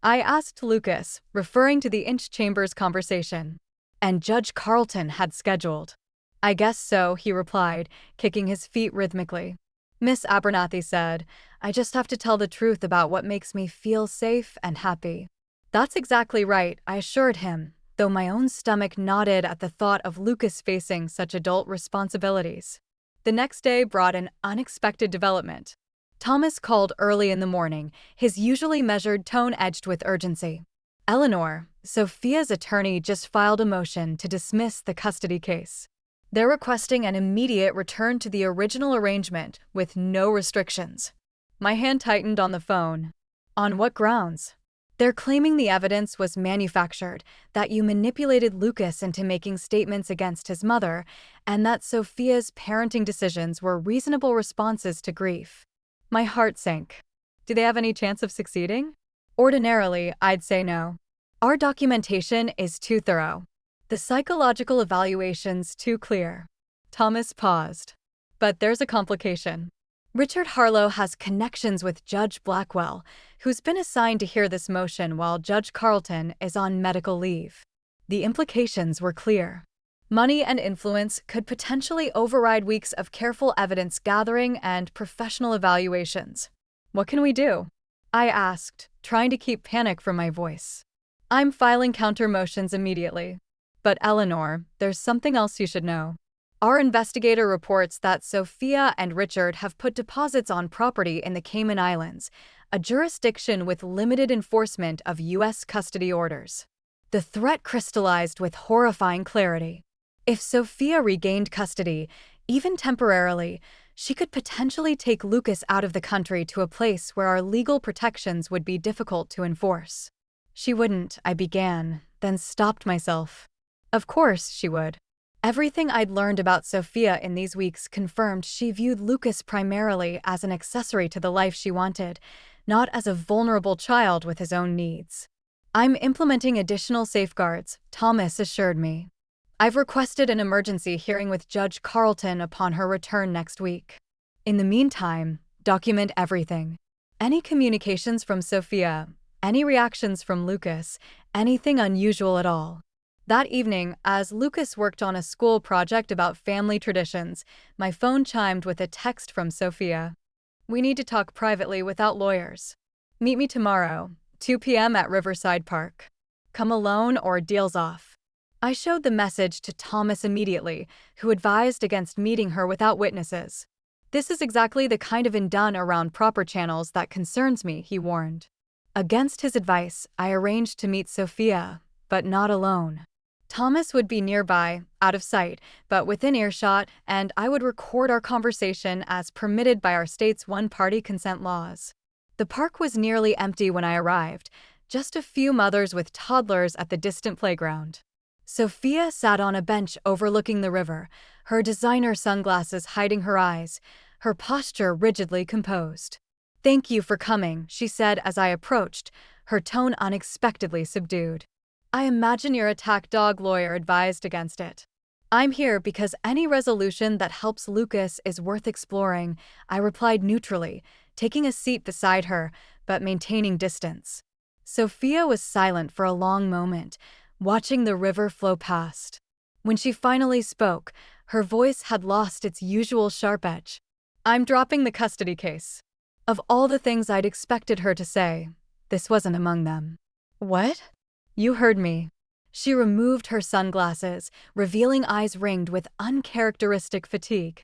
I asked Lucas, referring to the Inch Chambers conversation. And Judge Carlton had scheduled. I guess so, he replied, kicking his feet rhythmically. Miss Abernathy said, I just have to tell the truth about what makes me feel safe and happy. That's exactly right, I assured him, though my own stomach knotted at the thought of Lucas facing such adult responsibilities. The next day brought an unexpected development. Thomas called early in the morning, his usually measured tone edged with urgency. Eleanor, Sophia's attorney, just filed a motion to dismiss the custody case. They're requesting an immediate return to the original arrangement with no restrictions. My hand tightened on the phone. On what grounds? They're claiming the evidence was manufactured, that you manipulated Lucas into making statements against his mother, and that Sophia's parenting decisions were reasonable responses to grief. My heart sank. Do they have any chance of succeeding? Ordinarily, I'd say no. Our documentation is too thorough. The psychological evaluation's too clear. Thomas paused. But there's a complication. Richard Harlow has connections with Judge Blackwell, who's been assigned to hear this motion while Judge Carlton is on medical leave. The implications were clear. Money and influence could potentially override weeks of careful evidence gathering and professional evaluations. What can we do? I asked, trying to keep panic from my voice. I'm filing counter motions immediately. But Eleanor, there's something else you should know. Our investigator reports that Sophia and Richard have put deposits on property in the Cayman Islands, a jurisdiction with limited enforcement of U.S. custody orders. The threat crystallized with horrifying clarity. If Sophia regained custody, even temporarily, she could potentially take Lucas out of the country to a place where our legal protections would be difficult to enforce. She wouldn't, I began, then stopped myself. Of course she would. Everything I'd learned about Sophia in these weeks confirmed she viewed Lucas primarily as an accessory to the life she wanted, not as a vulnerable child with his own needs. I'm implementing additional safeguards, Thomas assured me. I've requested an emergency hearing with Judge Carlton upon her return next week. In the meantime, document everything. Any communications from Sophia, any reactions from Lucas, anything unusual at all. That evening, as Lucas worked on a school project about family traditions, my phone chimed with a text from Sophia. We need to talk privately without lawyers. Meet me tomorrow, 2 p.m. at Riverside Park. Come alone or deals off. I showed the message to Thomas immediately, who advised against meeting her without witnesses. This is exactly the kind of indone around proper channels that concerns me, he warned. Against his advice, I arranged to meet Sophia, but not alone. Thomas would be nearby, out of sight, but within earshot, and I would record our conversation as permitted by our state's one-party consent laws. The park was nearly empty when I arrived, just a few mothers with toddlers at the distant playground. Sophia sat on a bench overlooking the river, her designer sunglasses hiding her eyes, her posture rigidly composed. "Thank you for coming," she said as I approached, her tone unexpectedly subdued. "I imagine your attack dog lawyer advised against it." "I'm here because any resolution that helps Lucas is worth exploring," I replied neutrally, taking a seat beside her, but maintaining distance. Sophia was silent for a long moment, watching the river flow past. When she finally spoke, her voice had lost its usual sharp edge. "I'm dropping the custody case." Of all the things I'd expected her to say, this wasn't among them. "What?" "You heard me." She removed her sunglasses, revealing eyes ringed with uncharacteristic fatigue.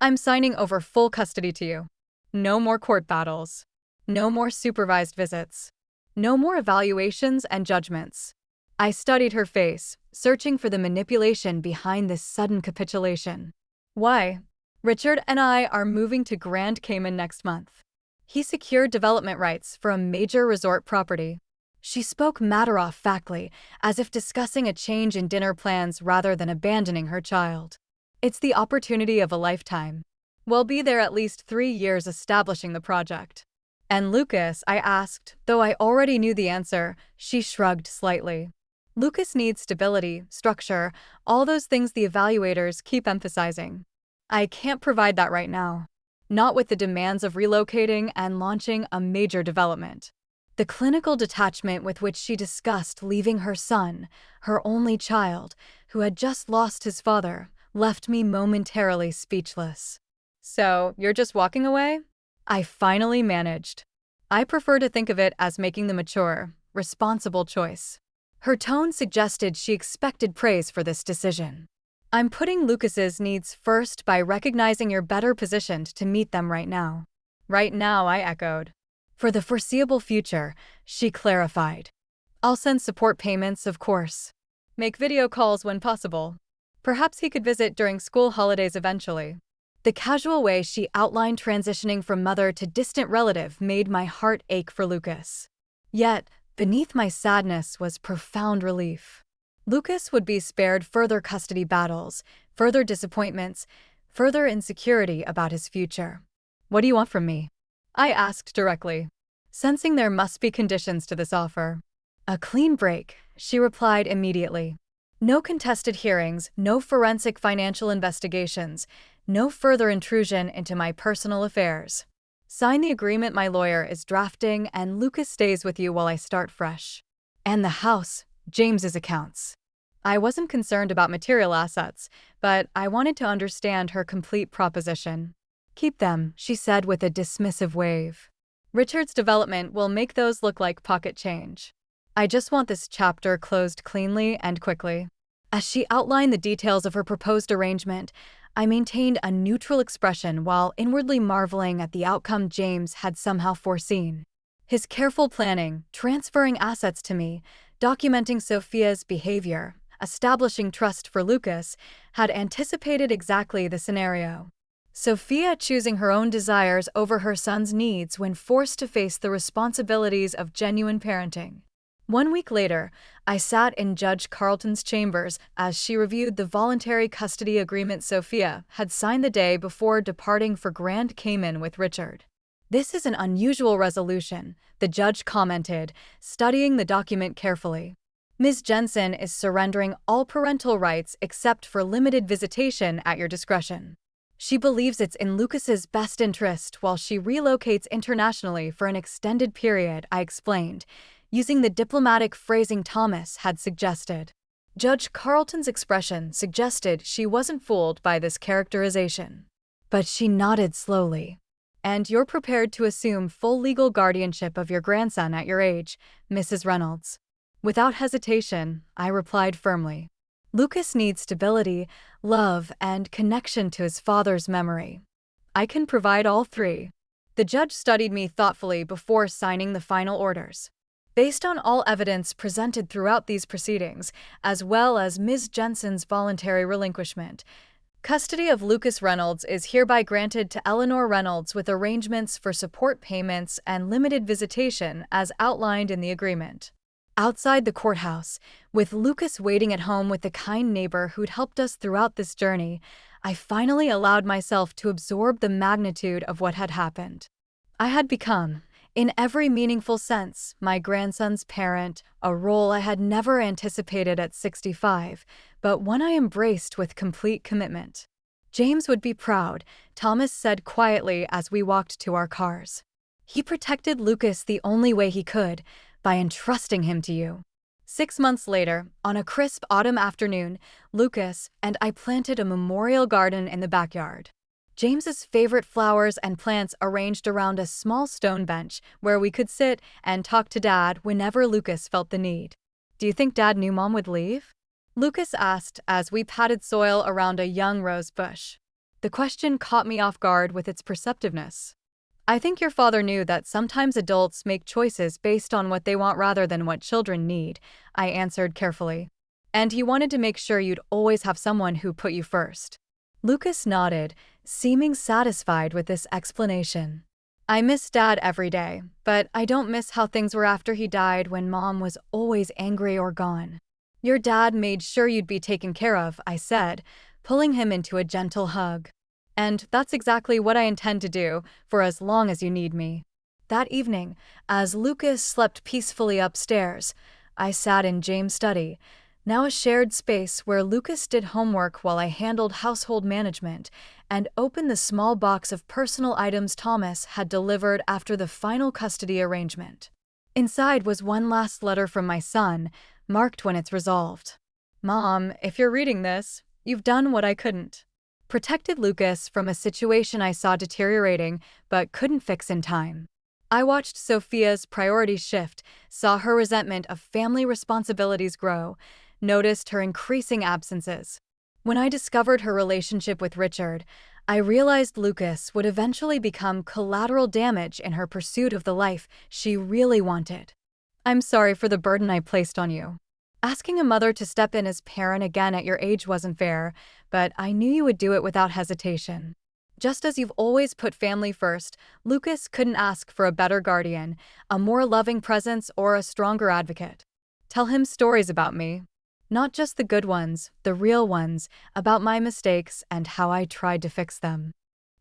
"I'm signing over full custody to you. No more court battles. No more supervised visits. No more evaluations and judgments." I studied her face, searching for the manipulation behind this sudden capitulation. "Why?" "Richard and I are moving to Grand Cayman next month. He secured development rights for a major resort property." She spoke matter-of-factly, as if discussing a change in dinner plans rather than abandoning her child. "It's the opportunity of a lifetime. We'll be there at least 3 years establishing the project." "And Lucas?" I asked, though I already knew the answer. She shrugged slightly. "Lucas needs stability, structure, all those things the evaluators keep emphasizing. I can't provide that right now. Not with the demands of relocating and launching a major development." The clinical detachment with which she discussed leaving her son, her only child, who had just lost his father, left me momentarily speechless. "So, you're just walking away?" I finally managed. I prefer to think of it as making the mature, responsible choice. Her tone suggested she expected praise for this decision. "I'm putting Lucas's needs first by recognizing you're better positioned to meet them right now." "Right now," I echoed. "For the foreseeable future," she clarified. "I'll send support payments, of course. Make video calls when possible. Perhaps he could visit during school holidays eventually." The casual way she outlined transitioning from mother to distant relative made my heart ache for Lucas. Yet, Beneath my sadness was profound relief. Lucas would be spared further custody battles, further disappointments, further insecurity about his future. "What do you want from me?" I asked directly, sensing there must be conditions to this offer. "A clean break," she replied immediately. "No contested hearings, no forensic financial investigations, no further intrusion into my personal affairs. Sign the agreement my lawyer is drafting, and Lucas stays with you while I start fresh. And the house, James's accounts." I wasn't concerned about material assets, but I wanted to understand her complete proposition. "Keep them," she said with a dismissive wave. "Richard's development will make those look like pocket change. I just want this chapter closed cleanly and quickly." As she outlined the details of her proposed arrangement, I maintained a neutral expression while inwardly marveling at the outcome James had somehow foreseen. His careful planning, transferring assets to me, documenting Sophia's behavior, establishing trust for Lucas, had anticipated exactly the scenario. Sophia choosing her own desires over her son's needs when forced to face the responsibilities of genuine parenting. 1 week later, I sat in Judge Carlton's chambers as she reviewed the voluntary custody agreement Sophia had signed the day before departing for Grand Cayman with Richard. "This is an unusual resolution," the judge commented, studying the document carefully. "Ms. Jensen is surrendering all parental rights except for limited visitation at your discretion. She believes it's in Lucas's best interest while she relocates internationally for an extended period," I explained, using the diplomatic phrasing Thomas had suggested. Judge Carlton's expression suggested she wasn't fooled by this characterization. But she nodded slowly. "And you're prepared to assume full legal guardianship of your grandson at your age, Mrs. Reynolds?" Without hesitation, I replied firmly. "Lucas needs stability, love, and connection to his father's memory. I can provide all three." The judge studied me thoughtfully before signing the final orders. "Based on all evidence presented throughout these proceedings, as well as Ms. Jensen's voluntary relinquishment, custody of Lucas Reynolds is hereby granted to Eleanor Reynolds with arrangements for support payments and limited visitation as outlined in the agreement." Outside the courthouse, with Lucas waiting at home with the kind neighbor who'd helped us throughout this journey, I finally allowed myself to absorb the magnitude of what had happened. I had become, in every meaningful sense, my grandson's parent, a role I had never anticipated at 65, but one I embraced with complete commitment. "James would be proud," Thomas said quietly as we walked to our cars. "He protected Lucas the only way he could, by entrusting him to you." 6 months later, on a crisp autumn afternoon, Lucas and I planted a memorial garden in the backyard. James's favorite flowers and plants arranged around a small stone bench where we could sit and talk to Dad whenever Lucas felt the need. "Do you think Dad knew Mom would leave?" Lucas asked as we patted soil around a young rose bush. The question caught me off guard with its perceptiveness. "I think your father knew that sometimes adults make choices based on what they want rather than what children need," I answered carefully. "And he wanted to make sure you'd always have someone who put you first." Lucas nodded, seeming satisfied with this explanation. "I miss Dad every day, but I don't miss how things were after he died when Mom was always angry or gone." "Your dad made sure you'd be taken care of," I said, pulling him into a gentle hug. "And that's exactly what I intend to do for as long as you need me." That evening, as Lucas slept peacefully upstairs, I sat in James' study, now a shared space where Lucas did homework while I handled household management, and opened the small box of personal items Thomas had delivered after the final custody arrangement. Inside was one last letter from my son, marked when it's resolved. "Mom, if you're reading this, you've done what I couldn't. Protected Lucas from a situation I saw deteriorating but couldn't fix in time. I watched Sophia's priorities shift, saw her resentment of family responsibilities grow, noticed her increasing absences. When I discovered her relationship with Richard, I realized Lucas would eventually become collateral damage in her pursuit of the life she really wanted. I'm sorry for the burden I placed on you. Asking a mother to step in as parent again at your age wasn't fair, but I knew you would do it without hesitation. Just as you've always put family first, Lucas couldn't ask for a better guardian, a more loving presence, or a stronger advocate. Tell him stories about me. Not just the good ones, the real ones, about my mistakes and how I tried to fix them.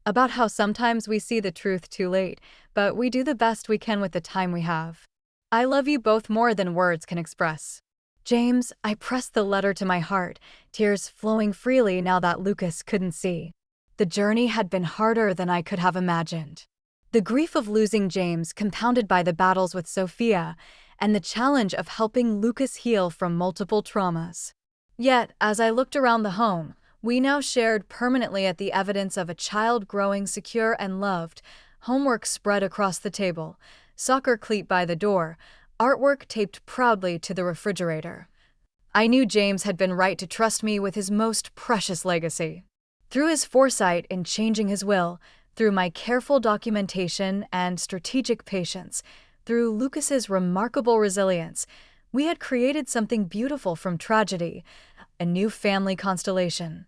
About how sometimes we see the truth too late, but we do the best we can with the time we have. I love you both more than words can express. James, I pressed the letter to my heart, tears flowing freely now that Lucas couldn't see. The journey had been harder than I could have imagined. The grief of losing James compounded by the battles with Sophia and the challenge of helping Lucas heal from multiple traumas. Yet, as I looked around the home, we now shared permanently at the evidence of a child growing secure and loved, homework spread across the table, soccer cleat by the door, artwork taped proudly to the refrigerator. I knew James had been right to trust me with his most precious legacy. Through his foresight in changing his will, through my careful documentation and strategic patience, through Lucas's remarkable resilience, we had created something beautiful from tragedy, a new family constellation.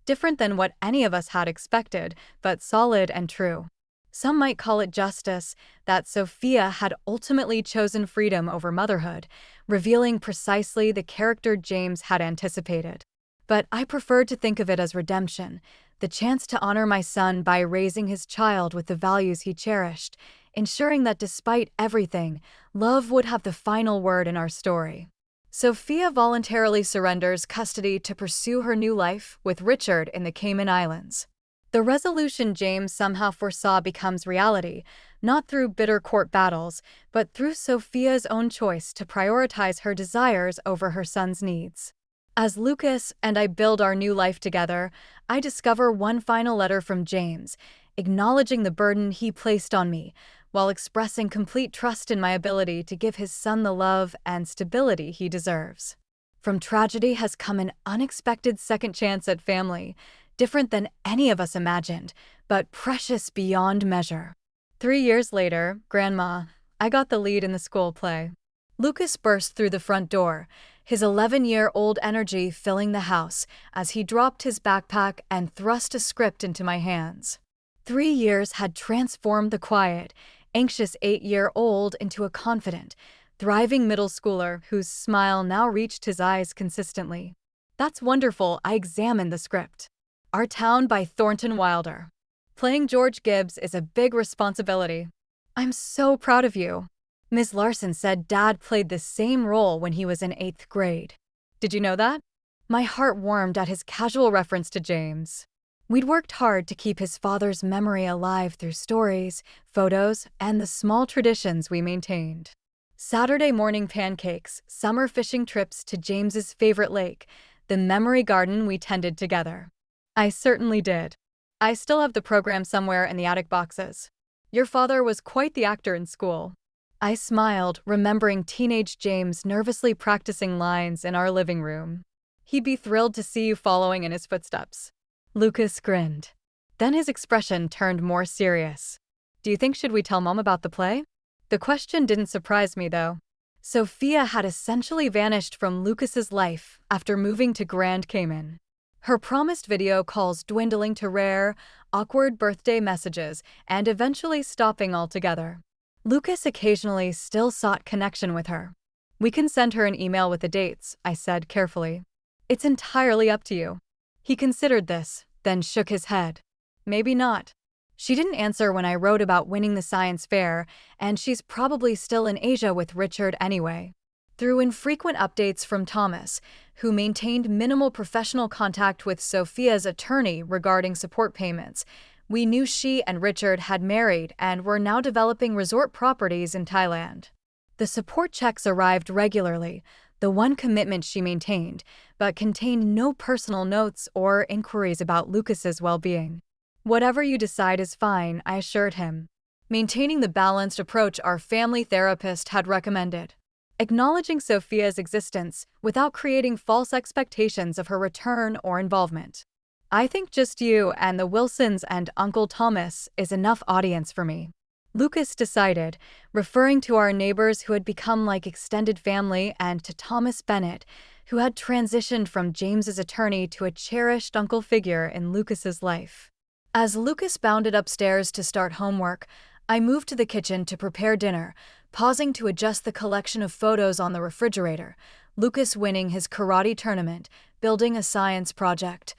Different than what any of us had expected, but solid and true. Some might call it justice, that Sophia had ultimately chosen freedom over motherhood, revealing precisely the character James had anticipated. But I preferred to think of it as redemption, the chance to honor my son by raising his child with the values he cherished, ensuring that despite everything, love would have the final word in our story. Sophia voluntarily surrenders custody to pursue her new life with Richard in the Cayman Islands. The resolution James somehow foresaw becomes reality, not through bitter court battles, but through Sophia's own choice to prioritize her desires over her son's needs. As Lucas and I build our new life together, I discover one final letter from James, acknowledging the burden he placed on me, while expressing complete trust in my ability to give his son the love and stability he deserves. From tragedy has come an unexpected second chance at family, different than any of us imagined, but precious beyond measure. 3 years later, Grandma, I got the lead in the school play. Lucas burst through the front door, his 11-year-old energy filling the house as he dropped his backpack and thrust a script into my hands. 3 years had transformed the quiet, anxious 8-year-old into a confident, thriving middle schooler whose smile now reached his eyes consistently. That's wonderful, I examined the script. Our Town by Thornton Wilder. Playing George Gibbs is a big responsibility. I'm so proud of you. Ms. Larson said Dad played the same role when he was in 8th grade. Did you know that? My heart warmed at his casual reference to James. We'd worked hard to keep his father's memory alive through stories, photos, and the small traditions we maintained. Saturday morning pancakes, summer fishing trips to James's favorite lake, the memory garden we tended together. I certainly did. I still have the program somewhere in the attic boxes. Your father was quite the actor in school. I smiled, remembering teenage James nervously practicing lines in our living room. He'd be thrilled to see you following in his footsteps. Lucas grinned. Then his expression turned more serious. Do you think should we tell Mom about the play? The question didn't surprise me, though. Sophia had essentially vanished from Lucas's life after moving to Grand Cayman. Her promised video calls dwindling to rare, awkward birthday messages and eventually stopping altogether. Lucas occasionally still sought connection with her. We can send her an email with the dates, I said carefully. It's entirely up to you. He considered this, then shook his head. Maybe not. She didn't answer when I wrote about winning the science fair, and she's probably still in Asia with Richard anyway. Through infrequent updates from Thomas, who maintained minimal professional contact with Sophia's attorney regarding support payments, we knew she and Richard had married and were now developing resort properties in Thailand. The support checks arrived regularly, the one commitment she maintained, but contained no personal notes or inquiries about Lucas's well-being. Whatever you decide is fine, I assured him, maintaining the balanced approach our family therapist had recommended. Acknowledging Sophia's existence without creating false expectations of her return or involvement. I think just you and the Wilsons and Uncle Thomas is enough audience for me. Lucas decided, referring to our neighbors who had become like extended family and to Thomas Bennett, who had transitioned from James's attorney to a cherished uncle figure in Lucas's life. As Lucas bounded upstairs to start homework, I moved to the kitchen to prepare dinner, pausing to adjust the collection of photos on the refrigerator. Lucas winning his karate tournament, building a science project,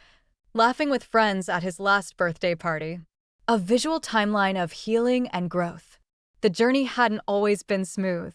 laughing with friends at his last birthday party. A visual timeline of healing and growth. The journey hadn't always been smooth.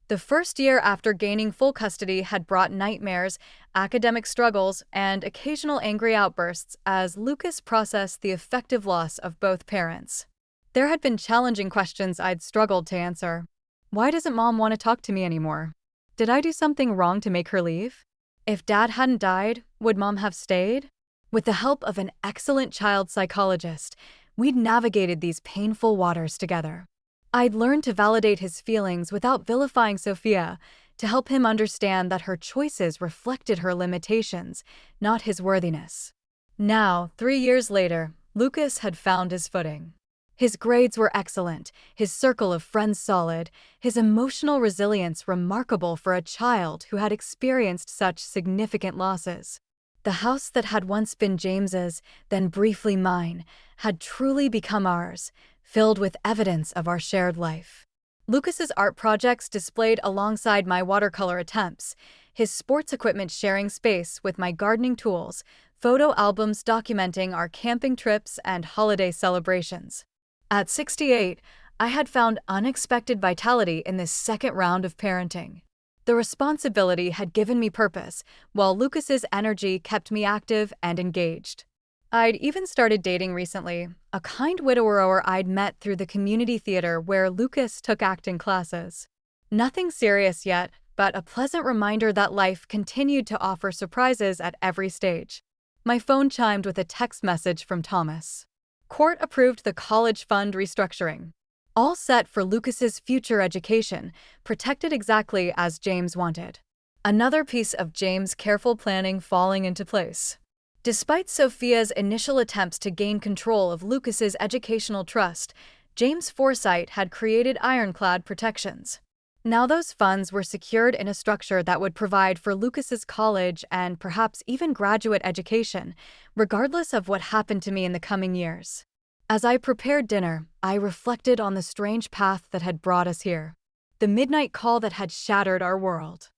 The first year after gaining full custody had brought nightmares, academic struggles, and occasional angry outbursts as Lucas processed the effective loss of both parents. There had been challenging questions I'd struggled to answer. Why doesn't Mom want to talk to me anymore? Did I do something wrong to make her leave? If Dad hadn't died, would Mom have stayed? With the help of an excellent child psychologist, we'd navigated these painful waters together. I'd learned to validate his feelings without vilifying Sophia, to help him understand that her choices reflected her limitations, not his worthiness. Now, 3 years later, Lucas had found his footing. His grades were excellent, his circle of friends solid, his emotional resilience remarkable for a child who had experienced such significant losses. The house that had once been James's, then briefly mine, had truly become ours, filled with evidence of our shared life. Lucas's art projects displayed alongside my watercolor attempts, his sports equipment sharing space with my gardening tools, photo albums documenting our camping trips and holiday celebrations. At 68, I had found unexpected vitality in this second round of parenting. The responsibility had given me purpose, while Lucas's energy kept me active and engaged. I'd even started dating recently, a kind widower I'd met through the community theater where Lucas took acting classes. Nothing serious yet, but a pleasant reminder that life continued to offer surprises at every stage. My phone chimed with a text message from Thomas. Court approved the college fund restructuring. All set for Lucas's future education, protected exactly as James wanted. Another piece of James' careful planning falling into place. Despite Sophia's initial attempts to gain control of Lucas's educational trust, James' foresight had created ironclad protections. Now those funds were secured in a structure that would provide for Lucas's college and perhaps even graduate education, regardless of what happened to me in the coming years. As I prepared dinner, I reflected on the strange path that had brought us here. The midnight call that had shattered our world.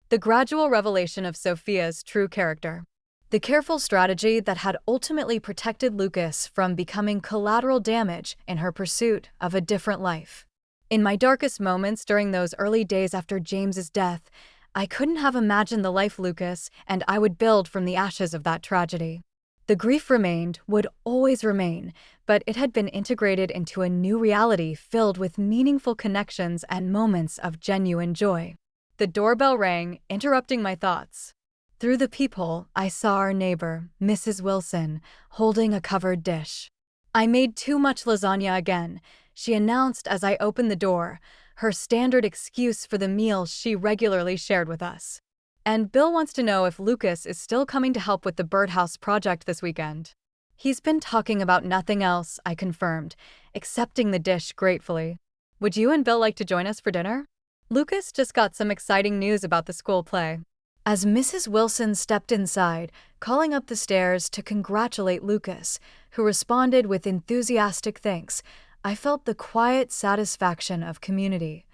The gradual revelation of Sophia's true character. The careful strategy that had ultimately protected Lucas from becoming collateral damage in her pursuit of a different life. In my darkest moments during those early days after James's death, I couldn't have imagined the life Lucas and I would build from the ashes of that tragedy. The grief remained, would always remain, but it had been integrated into a new reality filled with meaningful connections and moments of genuine joy. The doorbell rang, interrupting my thoughts. Through the peephole, I saw our neighbor, Mrs. Wilson, holding a covered dish. "I made too much lasagna again," she announced as I opened the door, her standard excuse for the meals she regularly shared with us. "And Bill wants to know if Lucas is still coming to help with the birdhouse project this weekend." "He's been talking about nothing else," I confirmed, accepting the dish gratefully. "Would you and Bill like to join us for dinner? Lucas just got some exciting news about the school play." As Mrs. Wilson stepped inside, calling up the stairs to congratulate Lucas, who responded with enthusiastic thanks, I felt the quiet satisfaction of community,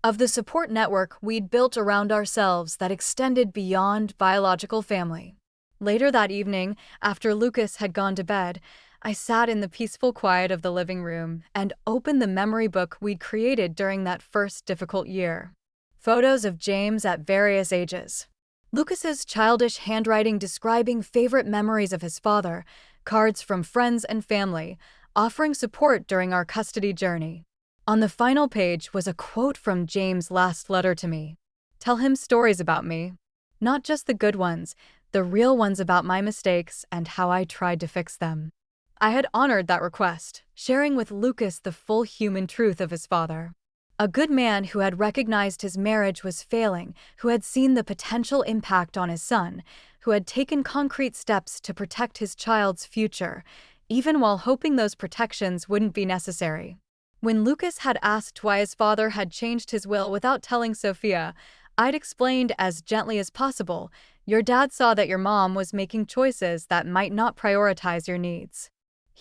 of the support network we'd built around ourselves that extended beyond biological family. Later that evening, after Lucas had gone to bed, I sat in the peaceful quiet of the living room and opened the memory book we'd created during that first difficult year. Photos of James at various ages. Lucas's childish handwriting describing favorite memories of his father, cards from friends and family, offering support during our custody journey. On the final page was a quote from James' last letter to me. "Tell him stories about me. Not just the good ones, the real ones about my mistakes and how I tried to fix them." I had honored that request, sharing with Lucas the full human truth of his father. A good man who had recognized his marriage was failing, who had seen the potential impact on his son, who had taken concrete steps to protect his child's future, even while hoping those protections wouldn't be necessary. When Lucas had asked why his father had changed his will without telling Sophia, I'd explained as gently as possible, "Your dad saw that your mom was making choices that might not prioritize your needs."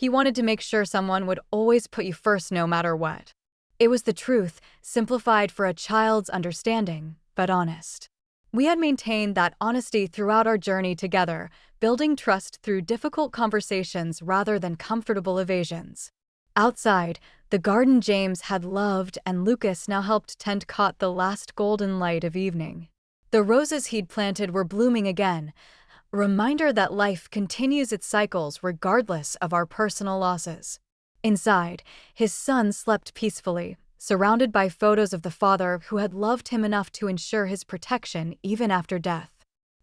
He wanted to make sure someone would always put you first no matter what. It was the truth, simplified for a child's understanding, but honest. We had maintained that honesty throughout our journey together, building trust through difficult conversations rather than comfortable evasions. Outside, the garden James had loved and Lucas now helped tend caught the last golden light of evening. The roses he'd planted were blooming again, a reminder that life continues its cycles regardless of our personal losses. Inside, his son slept peacefully, surrounded by photos of the father who had loved him enough to ensure his protection even after death.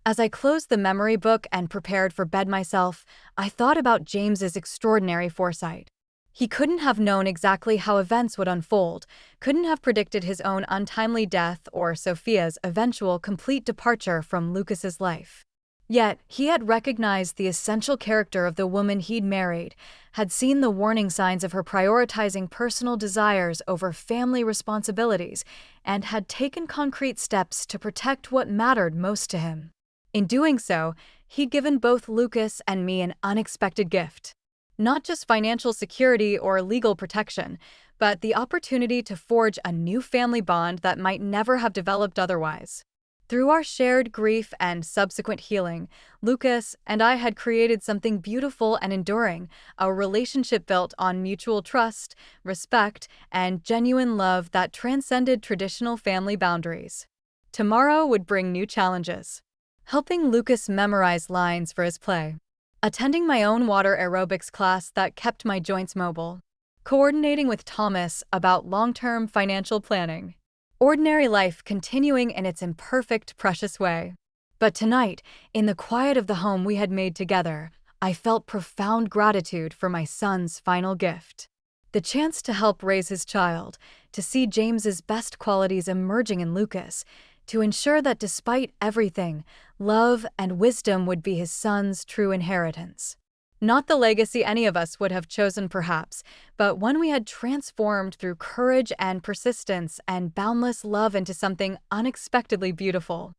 As I closed the memory book and prepared for bed myself, I thought about James's extraordinary foresight. He couldn't have known exactly how events would unfold, couldn't have predicted his own untimely death or Sophia's eventual complete departure from Lucas's life. Yet, he had recognized the essential character of the woman he'd married, had seen the warning signs of her prioritizing personal desires over family responsibilities, and had taken concrete steps to protect what mattered most to him. In doing so, he'd given both Lucas and me an unexpected gift. Not just financial security or legal protection, but the opportunity to forge a new family bond that might never have developed otherwise. Through our shared grief and subsequent healing, Lucas and I had created something beautiful and enduring, a relationship built on mutual trust, respect, and genuine love that transcended traditional family boundaries. Tomorrow would bring new challenges. Helping Lucas memorize lines for his play. Attending my own water aerobics class that kept my joints mobile. Coordinating with Thomas about long-term financial planning. Ordinary life continuing in its imperfect, precious way. But tonight, in the quiet of the home we had made together, I felt profound gratitude for my son's final gift. The chance to help raise his child, to see James's best qualities emerging in Lucas, to ensure that despite everything, love and wisdom would be his son's true inheritance. Not the legacy any of us would have chosen perhaps, but one we had transformed through courage and persistence and boundless love into something unexpectedly beautiful.